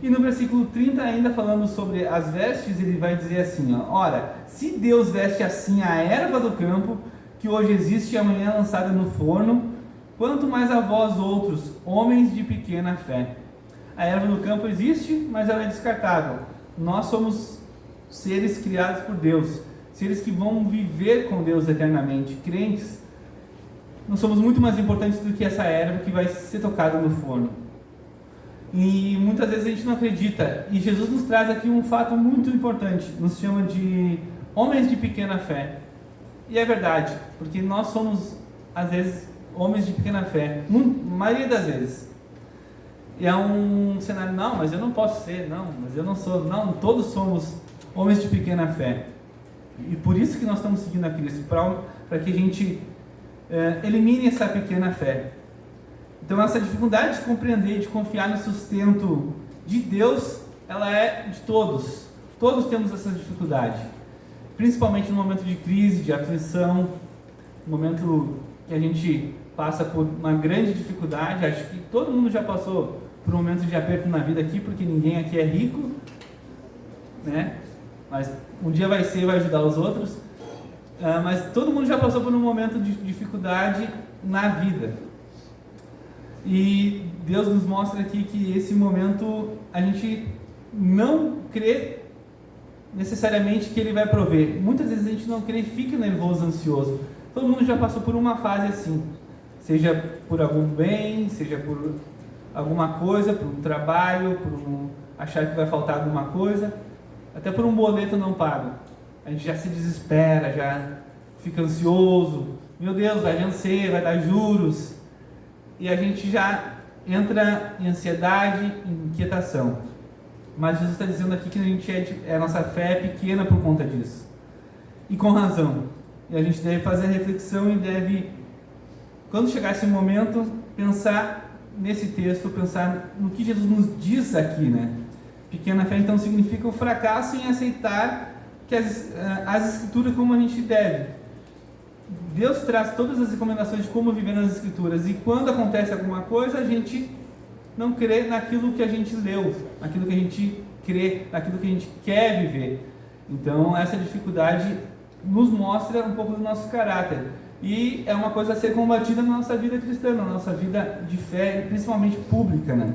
e no versículo 30 ainda falando sobre as vestes, ele vai dizer assim, ó, ora, se Deus veste assim a erva do campo, que hoje existe e amanhã é lançada no forno, quanto mais a vós outros, homens de pequena fé. A erva do campo existe, mas ela é descartável. Nós somos seres criados por Deus, seres que vão viver com Deus eternamente, crentes. Nós somos muito mais importantes do que essa erva que vai ser tocada no forno. E muitas vezes a gente não acredita. E Jesus nos traz aqui um fato muito importante. Nos chama de homens de pequena fé. E é verdade, porque nós somos, às vezes, homens de pequena fé. A maioria das vezes. E é um cenário, não, mas eu não posso ser, não, mas eu não sou. Não, todos somos homens de pequena fé. E por isso que nós estamos seguindo a Cristo, para que a gente elimine essa pequena fé. Então essa dificuldade de compreender, de confiar no sustento de Deus, ela é de todos. Todos temos essa dificuldade, principalmente no momento de crise, de aflição, no momento que a gente passa por uma grande dificuldade. Acho que todo mundo já passou por um momento de aperto na vida aqui, porque ninguém aqui é rico, né? Mas um dia vai ajudar os outros. Mas todo mundo já passou por um momento de dificuldade na vida. E Deus nos mostra aqui que esse momento a gente não crê necessariamente que Ele vai prover. Muitas vezes a gente não crê e fica nervoso, ansioso. Todo mundo já passou por uma fase assim. Seja por algum bem, seja por alguma coisa, por um trabalho, achar que vai faltar alguma coisa, até por um boleto não pago. A gente já se desespera, já fica ansioso. Meu Deus, vai vencer, vai dar juros. E a gente já entra em ansiedade, em inquietação. Mas Jesus está dizendo aqui que a nossa fé é pequena por conta disso. E com razão. E a gente deve fazer a reflexão e deve, quando chegar esse momento, pensar nesse texto, pensar no que Jesus nos diz aqui, né? Pequena fé, então, significa o fracasso em aceitar que as Escrituras como a gente deve. Deus traz todas as recomendações de como viver nas Escrituras, e quando acontece alguma coisa, a gente não crê naquilo que a gente leu, naquilo que a gente crê, naquilo que a gente quer viver. Então, essa dificuldade nos mostra um pouco do nosso caráter, e é uma coisa a ser combatida na nossa vida cristã, na nossa vida de fé, principalmente pública, né?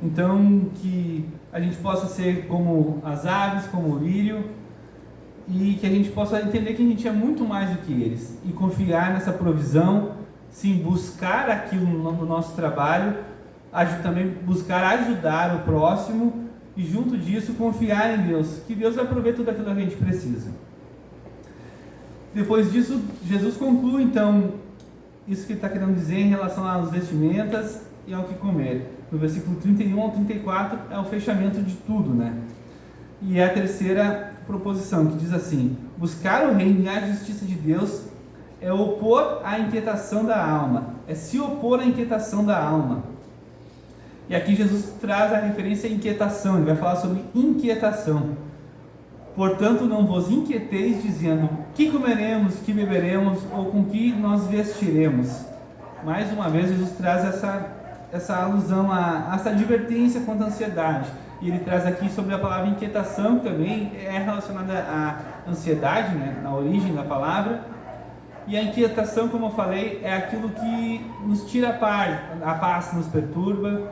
Então, que a gente possa ser como as aves, como o lírio, e que a gente possa entender que a gente é muito mais do que eles, e confiar nessa provisão, sim, buscar aquilo no nosso trabalho, também buscar ajudar o próximo, e junto disso confiar em Deus, que Deus vai prover tudo aquilo que a gente precisa. Depois disso, Jesus conclui então isso que ele está querendo dizer em relação às vestimentas e ao que comer. No versículo 31 ao 34 é o fechamento de tudo, né? E é a terceira proposição, que diz assim: buscar o reino e a justiça de Deus é opor à inquietação da alma, é se opor à inquietação da alma. E aqui Jesus traz a referência à inquietação, ele vai falar sobre inquietação. Portanto, não vos inquieteis dizendo, que comeremos, que beberemos, ou com que nós vestiremos. Mais uma vez, Jesus traz essa alusão, essa advertência quanto à ansiedade. E ele traz aqui sobre a palavra inquietação, que também é relacionada à ansiedade, né, na origem da palavra. E a inquietação, como eu falei, é aquilo que nos tira a paz nos perturba,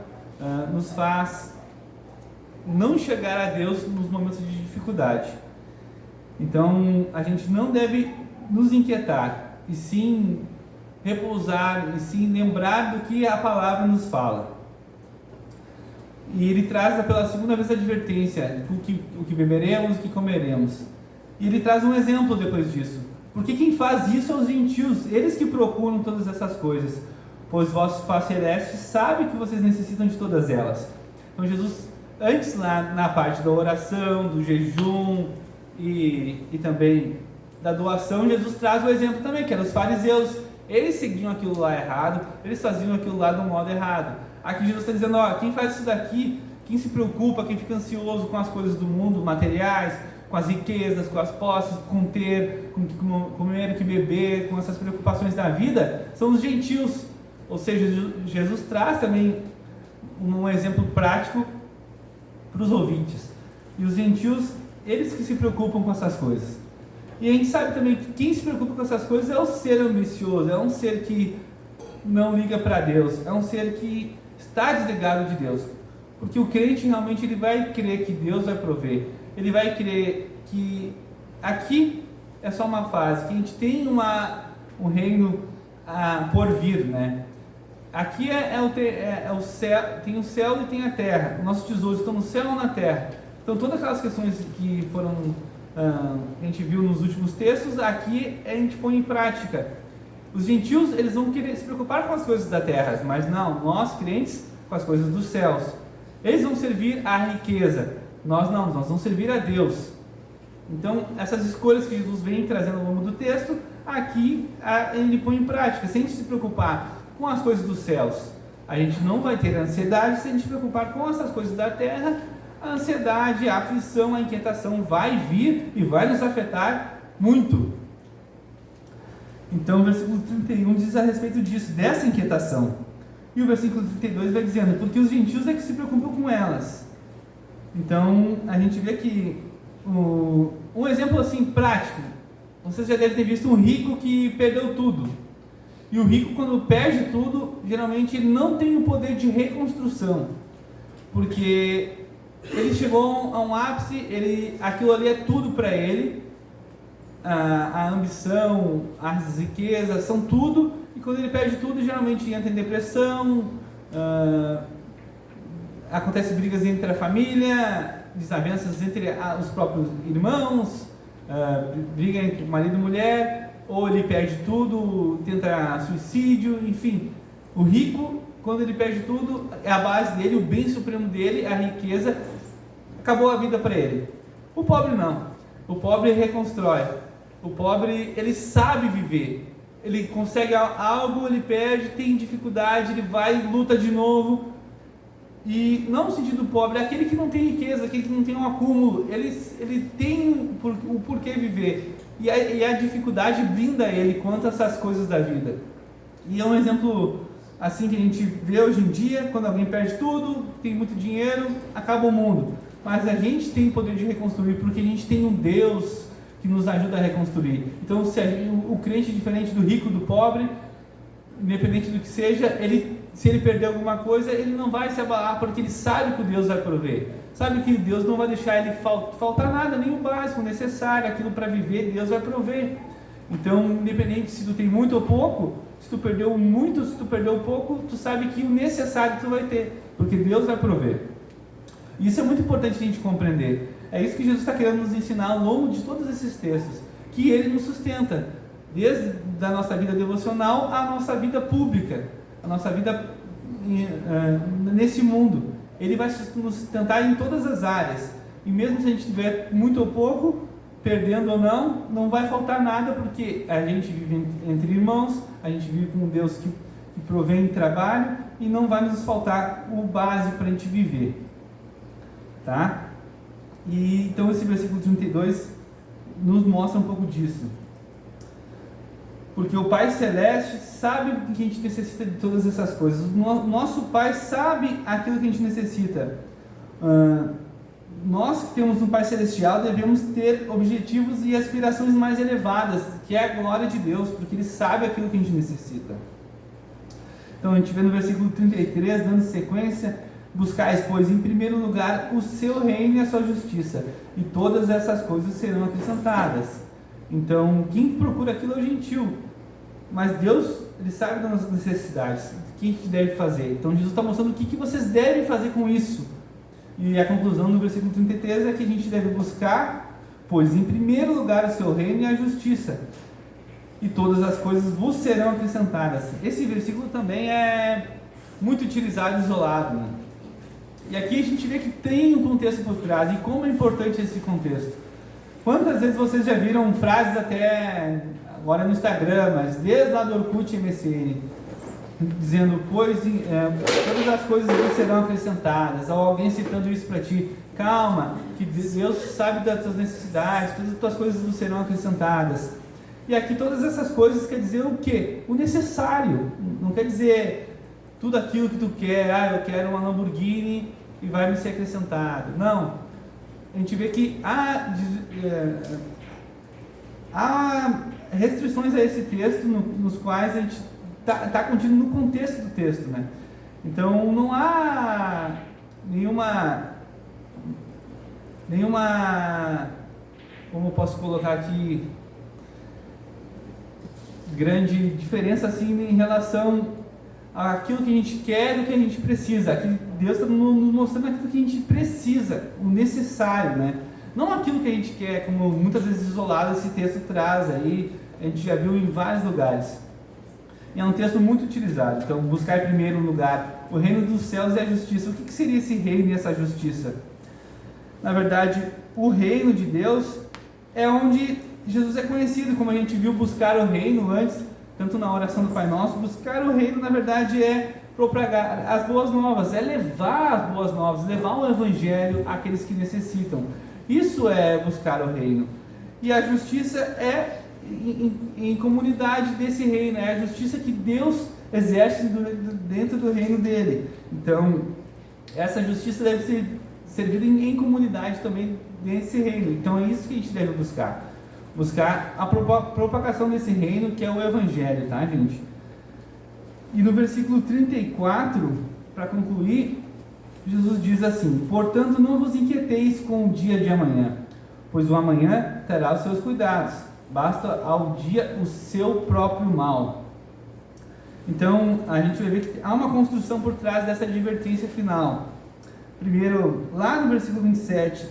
nos faz não chegar a Deus nos momentos de dificuldade. Então, a gente não deve nos inquietar, e sim repousar, e sim lembrar do que a palavra nos fala. E ele traz pela segunda vez a advertência, o que beberemos, o que comeremos. E ele traz um exemplo depois disso. Porque quem faz isso são os gentios, eles que procuram todas essas coisas. Pois vosso Pai Celeste sabe que vocês necessitam de todas elas. Então Jesus, antes lá na parte da oração, do jejum e também da doação, Jesus traz o exemplo também, que eram os fariseus. Eles seguiam aquilo lá errado, eles faziam aquilo lá do modo errado. Aqui Jesus está dizendo, quem faz isso daqui, quem se preocupa, quem fica ansioso com as coisas do mundo, materiais, com as riquezas, com as posses, com ter, com comer, o que beber, com essas preocupações da vida, são os gentios. Ou seja, Jesus traz também um exemplo prático para os ouvintes. E os gentios, eles que se preocupam com essas coisas. E a gente sabe também que quem se preocupa com essas coisas é o ser ambicioso, é um ser que não liga para Deus, é um ser que está desligado de Deus. Porque o crente realmente ele vai crer que Deus vai prover. Ele vai crer que aqui é só uma fase, que a gente tem um reino por vir, né? Aqui é o céu, tem o céu e tem a terra. Nossos tesouros estão no céu ou na terra. Então todas aquelas questões que foram a gente viu nos últimos textos, aqui a gente põe em prática. Os gentios, eles vão querer se preocupar com as coisas da terra, mas não, nós crentes com as coisas dos céus. Eles vão servir à riqueza, nós não, nós vamos servir a Deus. Então essas escolhas que Jesus vem trazendo ao longo do texto, aqui ele põe em prática. Se a gente se preocupar com as coisas dos céus, a gente não vai ter ansiedade. Se a gente se preocupar com essas coisas da terra, a ansiedade, a aflição, a inquietação vai vir e vai nos afetar muito. Então o versículo 31 diz a respeito disso, dessa inquietação. E o versículo 32 vai dizendo, porque os gentios é que se preocupam com elas. Então a gente vê que um exemplo assim prático, vocês já devem ter visto um rico que perdeu tudo. E o rico, quando perde tudo, geralmente ele não tem o poder de reconstrução, porque ele chegou a um ápice, aquilo ali é tudo para ele, a ambição, as riquezas, são tudo, e quando ele perde tudo, geralmente entra em depressão, acontece brigas entre a família, desavenças entre os próprios irmãos, briga entre marido e mulher, ou ele perde tudo, tenta suicídio, enfim. O rico, quando ele perde tudo, é a base dele, o bem supremo dele, a riqueza, acabou a vida para ele. O pobre não. O pobre reconstrói. O pobre, ele sabe viver. Ele consegue algo, ele perde, tem dificuldade, ele vai, luta de novo. E não no sentido pobre, é aquele que não tem riqueza, aquele que não tem um acúmulo. Ele tem o porquê viver. E a dificuldade blinda ele quanto a essas coisas da vida. E é um exemplo assim que a gente vê hoje em dia, quando alguém perde tudo, tem muito dinheiro, acaba o mundo. Mas a gente tem o poder de reconstruir, porque a gente tem um Deus que nos ajuda a reconstruir. Então, se o crente é diferente do rico, do pobre, independente do que seja, se ele perder alguma coisa, ele não vai se abalar, porque ele sabe que Deus vai prover. Sabe que Deus não vai deixar ele faltar nada, nem o básico, o necessário, aquilo para viver, Deus vai prover. Então, independente se tu tem muito ou pouco, se tu perdeu muito, se tu perdeu pouco, tu sabe que o necessário tu vai ter, porque Deus vai prover. Isso é muito importante a gente compreender. É isso que Jesus está querendo nos ensinar ao longo de todos esses textos, que Ele nos sustenta, desde a nossa vida devocional à nossa vida pública, a nossa vida nesse mundo. Ele vai nos sustentar em todas as áreas, e mesmo se a gente tiver muito ou pouco, perdendo ou não, não vai faltar nada, porque a gente vive entre irmãos, a gente vive com um Deus que provém trabalho, e não vai nos faltar o básico para a gente viver. Tá? E então esse versículo 32 nos mostra um pouco disso. Porque o Pai Celeste sabe que a gente necessita de todas essas coisas. O nosso Pai sabe aquilo que a gente necessita. Nós que temos um Pai Celestial devemos ter objetivos e aspirações mais elevadas, que é a glória de Deus, porque Ele sabe aquilo que a gente necessita. Então a gente vê no versículo 33, dando sequência: buscais, pois, em primeiro lugar o seu reino e a sua justiça, e todas essas coisas serão acrescentadas. Então, quem procura aquilo é o gentil, mas Deus, Ele sabe das nossas necessidades. o que a gente deve fazer. Então Jesus está mostrando o que vocês devem fazer com isso. E a conclusão do versículo 33 é que a gente deve buscar, pois em primeiro lugar o seu reino e a justiça, e todas as coisas vos serão acrescentadas. Esse versículo também é muito utilizado isolado, né? E aqui a gente vê que tem um contexto por trás, e como é importante esse contexto. Quantas vezes vocês já viram frases até agora no Instagram, mas desde lá do Orkut e MSN, dizendo, pois todas as coisas vos serão acrescentadas, ou alguém citando isso para ti, calma, que Deus sabe das tuas necessidades, todas as tuas coisas vos serão acrescentadas. E aqui todas essas coisas quer dizer o quê? O necessário, não quer dizer tudo aquilo que tu quer, eu quero uma Lamborghini e vai me ser acrescentado. Não, a gente vê que há restrições a esse texto nos quais a gente está contido no contexto do texto, né? Então não há nenhuma, como eu posso colocar aqui, grande diferença assim em relação àquilo que a gente quer e o que a gente precisa. Aqui Deus está nos mostrando aquilo que a gente precisa, o necessário, né? Não aquilo que a gente quer, como muitas vezes isolado esse texto traz aí, a gente já viu em vários lugares. E é um texto muito utilizado. Então, buscar em primeiro lugar o reino dos céus e a justiça. O que seria esse reino e essa justiça? Na verdade, o reino de Deus é onde Jesus é conhecido, como a gente viu buscar o reino antes, tanto na oração do Pai Nosso. Buscar o reino, na verdade, é propagar as boas novas, é levar as boas novas, levar o evangelho àqueles que necessitam. Isso é buscar o reino. E a justiça é em comunidade desse reino, é a justiça que Deus exerce dentro do reino dele. Então, essa justiça deve ser servida em comunidade também desse reino. Então, é isso que a gente deve buscar. Buscar a propagação desse reino, que é o evangelho, tá, gente? E no versículo 34, para concluir, Jesus diz assim: portanto, não vos inquieteis com o dia de amanhã, pois o amanhã terá os seus cuidados, basta ao dia o seu próprio mal. Então, a gente vai ver que há uma construção por trás dessa advertência final. Primeiro, lá no versículo 27,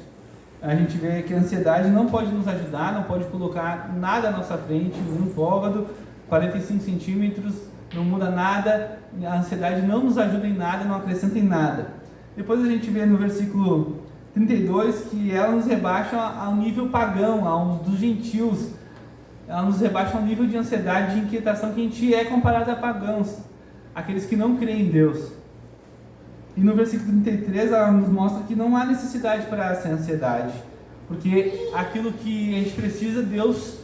a gente vê que a ansiedade não pode nos ajudar, não pode colocar nada à nossa frente, um côvado, 45 centímetros, não muda nada, a ansiedade não nos ajuda em nada, não acrescenta em nada. Depois a gente vê no versículo 32 que ela nos rebaixa ao nível pagão, ao dos gentios. Ela nos rebaixa ao nível de ansiedade, de inquietação que a gente é comparado a pagãos, aqueles que não creem em Deus. E no versículo 33 ela nos mostra que não há necessidade para essa ansiedade, porque aquilo que a gente precisa, Deus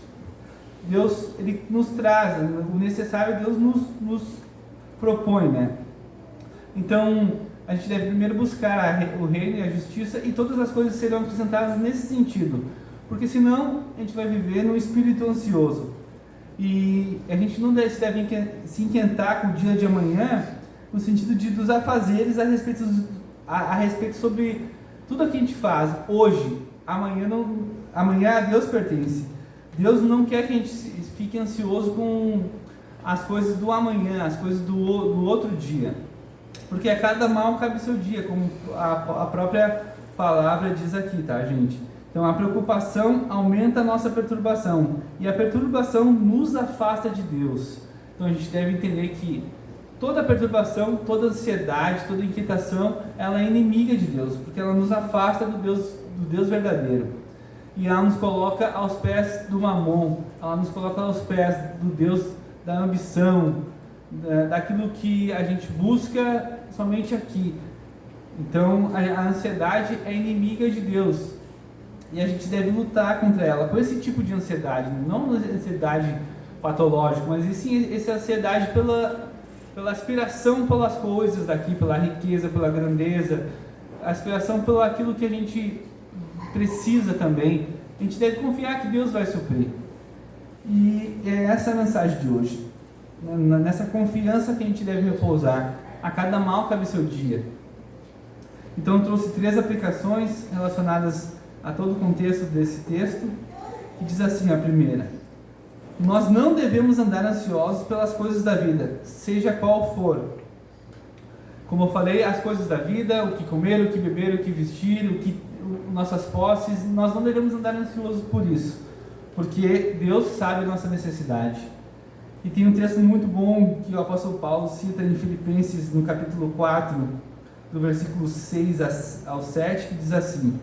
ele nos traz, o necessário Deus nos propõe, né? Então, a gente deve primeiro buscar o reino e a justiça, e todas as coisas serão acrescentadas nesse sentido, porque senão a gente vai viver num espírito ansioso. E a gente não deve se inquietar com o dia de amanhã, no sentido dos afazeres a respeito sobre tudo o que a gente faz hoje. Amanhã a Deus pertence. Deus não quer que a gente fique ansioso com as coisas do amanhã, as coisas do outro dia, porque a cada mal cabe seu dia, como a própria palavra diz aqui, tá, gente? Então a preocupação aumenta a nossa perturbação, e a perturbação nos afasta de Deus. Então a gente deve entender que toda perturbação, toda ansiedade, toda inquietação, ela é inimiga de Deus, porque ela nos afasta do Deus verdadeiro. E ela nos coloca aos pés do mamon, ela nos coloca aos pés do Deus da ambição, daquilo que a gente busca somente aqui. Então a ansiedade é inimiga de Deus, e a gente deve lutar contra ela, por esse tipo de ansiedade, não ansiedade patológica, mas sim essa ansiedade pela aspiração pelas coisas daqui, pela riqueza, pela grandeza, a aspiração pelo aquilo que a gente precisa também. A gente deve confiar que Deus vai suprir. E é essa a mensagem de hoje, nessa confiança que a gente deve repousar. A cada mal cabe seu dia. Então eu trouxe 3 aplicações relacionadas a todo o contexto desse texto, que diz assim: a primeira: nós não devemos andar ansiosos pelas coisas da vida, seja qual for, Como eu falei, as coisas da vida, o que comer, o que beber, o que vestir, nossas posses, nós não devemos andar ansiosos por isso, porque Deus sabe a nossa necessidade. E tem um texto muito bom que o apóstolo Paulo cita em Filipenses, no capítulo 4, do versículo 6 ao 7, que diz assim: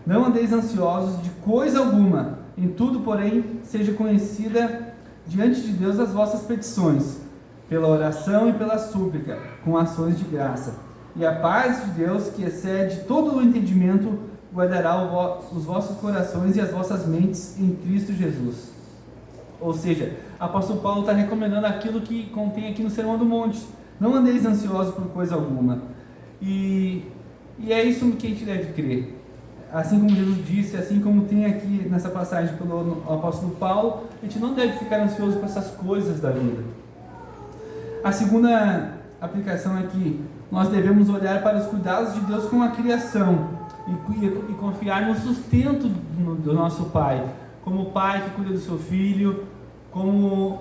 não andeis ansiosos de coisa alguma, em tudo, porém, seja conhecida diante de Deus as vossas petições, pela oração e pela súplica, com ações de graça. E a paz de Deus, que excede todo o entendimento, guardará os vossos corações e as vossas mentes em Cristo Jesus. Ou seja, o apóstolo Paulo está recomendando aquilo que contém aqui no Sermão do Monte. Não andeis ansiosos por coisa alguma. E é isso que a gente deve crer. Assim como Jesus disse, assim como tem aqui nessa passagem pelo apóstolo Paulo, a gente não deve ficar ansioso com essas coisas da vida. A segunda aplicação é que nós devemos olhar para os cuidados de Deus com a criação e confiar no sustento do nosso Pai, como o Pai que cuida do seu filho, como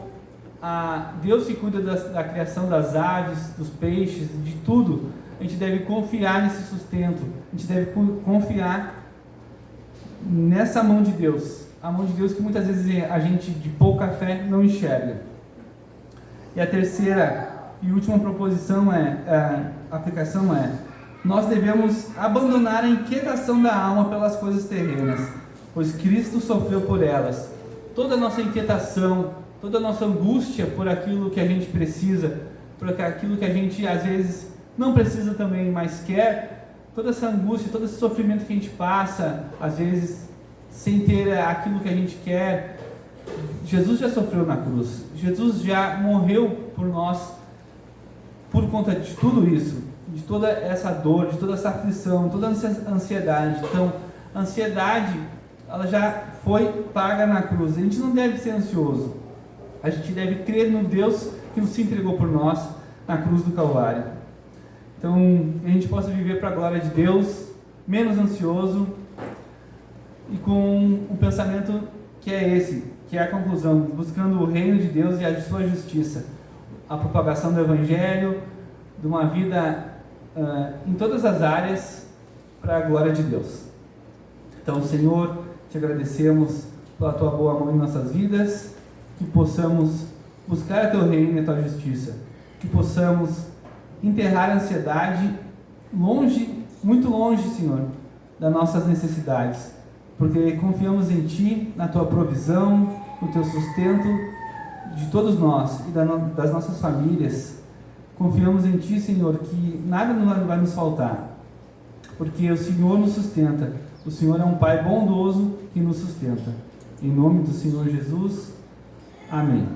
Deus que cuida da criação das aves, dos peixes, de tudo. A gente deve confiar nesse sustento, a gente deve confiar nessa mão de Deus, a mão de Deus que muitas vezes a gente de pouca fé não enxerga. E a terceira e última aplicação é: nós devemos abandonar a inquietação da alma pelas coisas terrenas, pois Cristo sofreu por elas. Toda a nossa inquietação, toda a nossa angústia por aquilo que a gente precisa, por aquilo que a gente às vezes não precisa também, mas quer, toda essa angústia, todo esse sofrimento que a gente passa, às vezes sem ter aquilo que a gente quer, Jesus já sofreu na cruz, Jesus já morreu por nós, por conta de tudo isso, de toda essa dor, de toda essa aflição, toda essa ansiedade. Então, a ansiedade, ela já foi paga na cruz. A gente não deve ser ansioso, a gente deve crer no Deus que nos entregou por nós na cruz do Calvário. Então, que a gente possa viver para a glória de Deus, menos ansioso e com um pensamento que é esse, que é a conclusão, buscando o reino de Deus e a sua justiça, a propagação do Evangelho, de uma vida em todas as áreas para a glória de Deus. Então, Senhor, te agradecemos pela tua boa mão em nossas vidas, que possamos buscar o teu reino e a tua justiça, que possamos enterrar a ansiedade longe, muito longe, Senhor, das nossas necessidades, porque confiamos em Ti, na Tua provisão, no Teu sustento de todos nós e das nossas famílias. Confiamos em Ti, Senhor, que nada vai nos faltar, porque o Senhor nos sustenta. O Senhor é um Pai bondoso que nos sustenta. Em nome do Senhor Jesus, amém.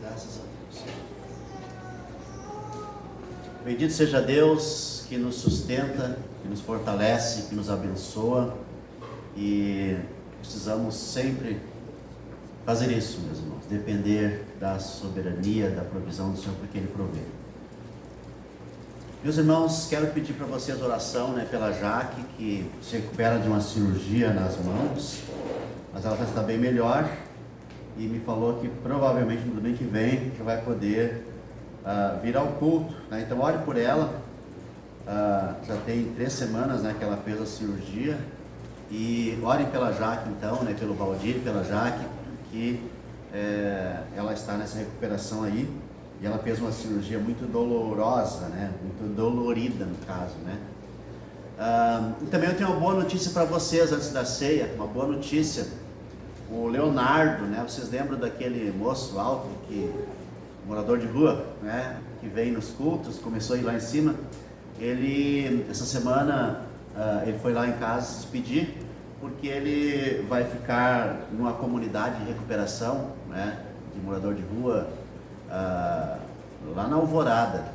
Graças a Deus. Bendito seja Deus que nos sustenta, que nos fortalece, que nos abençoa, e precisamos sempre fazer isso, meus irmãos, depender da soberania, da provisão do Senhor, porque Ele provê. Meus irmãos, quero pedir para vocês oração, pela Jaque, que se recupera de uma cirurgia nas mãos, mas ela já está bem melhor e me falou que provavelmente no domingo que vem já vai poder vir ao culto, Então ore por ela. Já tem 3 semanas, que ela fez a cirurgia, e orem pela Jaque então, pelo Valdir, pela Jaque, que ela está nessa recuperação aí, e ela fez uma cirurgia muito dolorosa, muito dolorida no caso, E também eu tenho uma boa notícia para vocês antes da ceia, uma boa notícia. O Leonardo, vocês lembram daquele moço alto, morador de rua, que vem nos cultos, começou a ir lá em cima. Ele, essa semana, ele foi lá em casa se despedir, porque ele vai ficar numa comunidade de recuperação, de morador de rua, lá na Alvorada,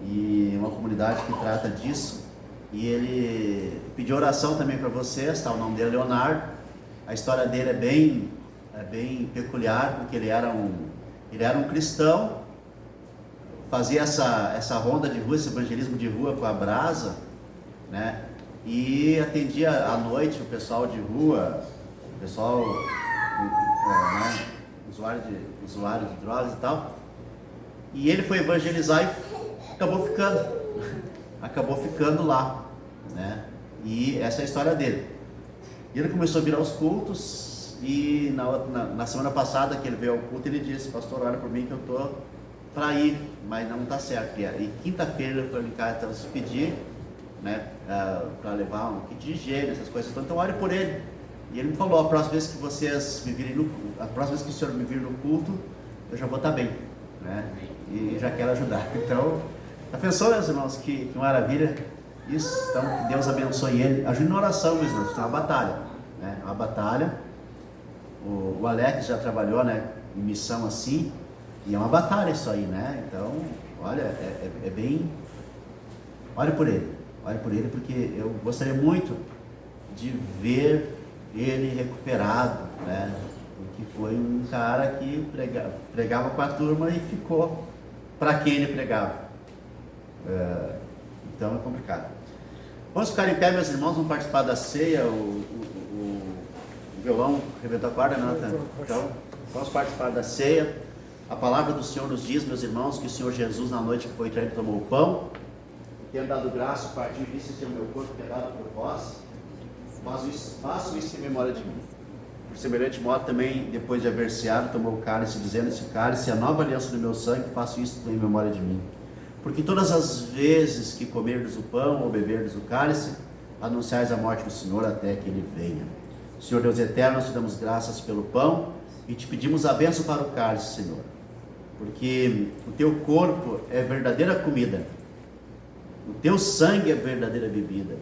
e uma comunidade que trata disso. E ele pediu oração também para vocês, o nome dele é Leonardo. A história dele é bem peculiar, porque ele era um cristão, fazia essa ronda de rua, esse evangelismo de rua com a brasa, e atendia à noite o pessoal de rua, o pessoal usuário de drogas e tal. E ele foi evangelizar e acabou ficando lá, né? E essa é a história dele. E ele começou a vir aos cultos, e na semana passada que ele veio ao culto, ele disse: pastor, ora por mim que eu tô para ir, mas não está certo. E quinta-feira ele foi em casa para se pedir, né, para levar um kit de higiene, essas coisas. Então ore por ele. E ele me falou: a próxima vez que vocês me virem a próxima vez que o senhor me vir no culto, eu já vou estar bem, né? E já quero ajudar. Então, já pensou, meus irmãos, que maravilha isso? Então, que Deus abençoe ele. Ajude na oração, meus irmãos, é uma batalha, né? Uma batalha. O Alex já trabalhou, né, em missão assim, e é uma batalha isso aí, né? Então, olha, é bem... Ore por ele, porque eu gostaria muito de ver ele recuperado, né? Porque foi um cara que pregava com a turma e ficou para quem ele pregava. Então é complicado. Vamos ficar em pé, meus irmãos, vamos participar da ceia. O violão arrebentou a corda, né, Natan? Então, vamos participar da ceia. A palavra do Senhor nos diz, meus irmãos, que o Senhor Jesus, na noite que foi traído, tomou o pão, tendo dado graça, partiu e disse: este é o meu corpo que é dado por vós, façam isso em memória de mim. Por semelhante modo também, depois de haver ceado, tomou o cálice, dizendo: este cálice é a nova aliança do meu sangue, faço isso em memória de mim. Porque todas as vezes que comerdes o pão ou beberdes o cálice, anunciais a morte do Senhor até que Ele venha. Senhor Deus eterno, nós te damos graças pelo pão e te pedimos a bênção para o cálice, Senhor. Porque o teu corpo é verdadeira comida, o teu sangue é verdadeira bebida.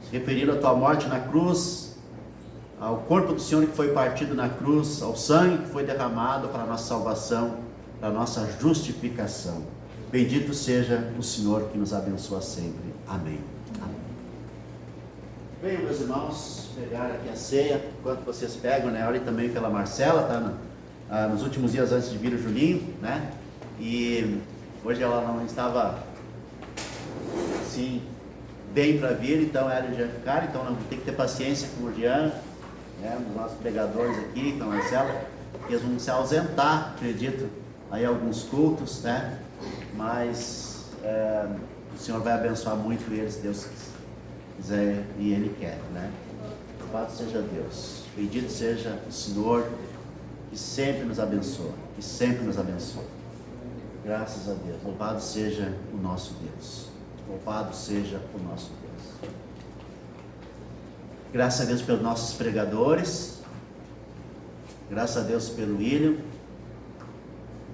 Se referindo à tua morte na cruz, ao corpo do Senhor que foi partido na cruz, ao sangue que foi derramado para a nossa salvação, para a nossa justificação. Bendito seja o Senhor que nos abençoa sempre. Amém. Amém. Venham, meus irmãos, pegar aqui a ceia. Enquanto vocês pegam, né? Olhem também pela Marcela, tá? Nos últimos dias antes de vir o Julinho, né? E hoje ela não estava assim bem para vir, então ela já ficar. Então não tem que ter paciência com o Jean, né? Os nossos pregadores aqui, com a Marcela, que eles vão se ausentar, acredito, aí alguns cultos, né? Mas o Senhor vai abençoar muito eles, se Deus quiser e Ele quer, né? Louvado seja Deus, bendito seja o Senhor, que sempre nos abençoa, que sempre nos abençoa. Graças a Deus, louvado seja o nosso Deus, louvado seja o nosso Deus. Graças a Deus pelos nossos pregadores, graças a Deus pelo William,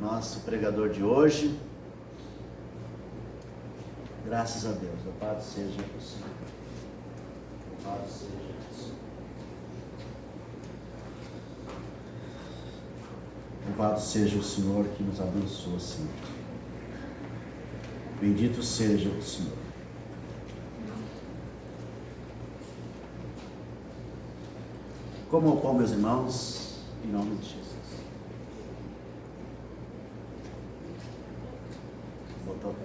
nosso pregador de hoje. Graças a Deus, louvado seja o Senhor. Louvado seja o Senhor. Louvado seja o Senhor que nos abençoa sempre. Bendito seja o Senhor. Comam o pão, meus irmãos, em nome de Jesus. Botou.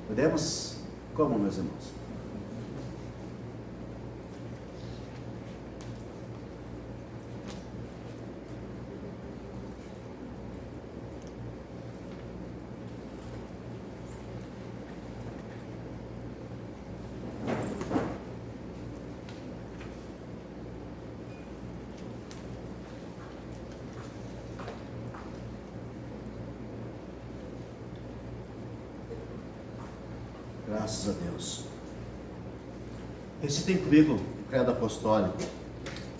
Podemos? Como, meus irmãos? Graças a Deus. Recitem comigo o credo apostólico.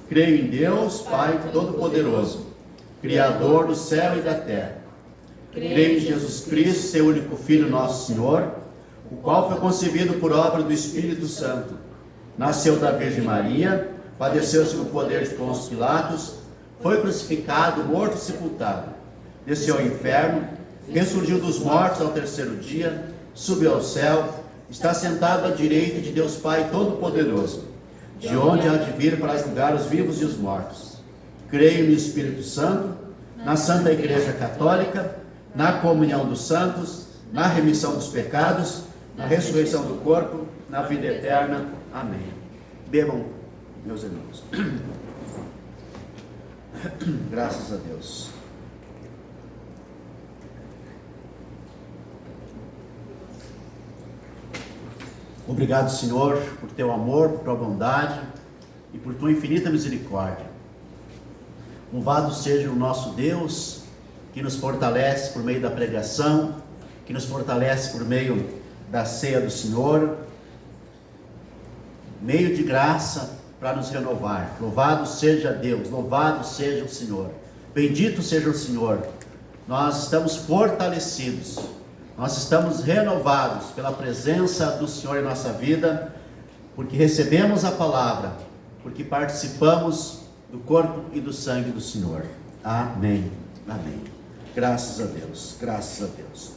Creio em Deus, Pai Todo-Poderoso, Criador do céu e da terra. Creio em Jesus Cristo, seu único Filho, nosso Senhor, o qual foi concebido por obra do Espírito Santo. Nasceu da Virgem Maria, padeceu sob o poder de Pôncio Pilatos, foi crucificado, morto e sepultado. Desceu ao inferno, ressurgiu dos mortos ao terceiro dia, subiu ao céu, está sentado à direita de Deus Pai Todo-Poderoso, de onde há de vir para julgar os vivos e os mortos. Creio no Espírito Santo, na Santa Igreja Católica, na comunhão dos santos, na remissão dos pecados, na ressurreição do corpo, na vida eterna. Amém. Bebam, meus irmãos. Graças a Deus. Obrigado, Senhor, por teu amor, por tua bondade e por tua infinita misericórdia. Louvado seja o nosso Deus, que nos fortalece por meio da pregação, que nos fortalece por meio da ceia do Senhor, meio de graça para nos renovar. Louvado seja Deus, louvado seja o Senhor, bendito seja o Senhor. Nós estamos fortalecidos, nós estamos renovados pela presença do Senhor em nossa vida, porque recebemos a palavra, porque participamos do corpo e do sangue do Senhor. Amém, amém. Graças a Deus, graças a Deus.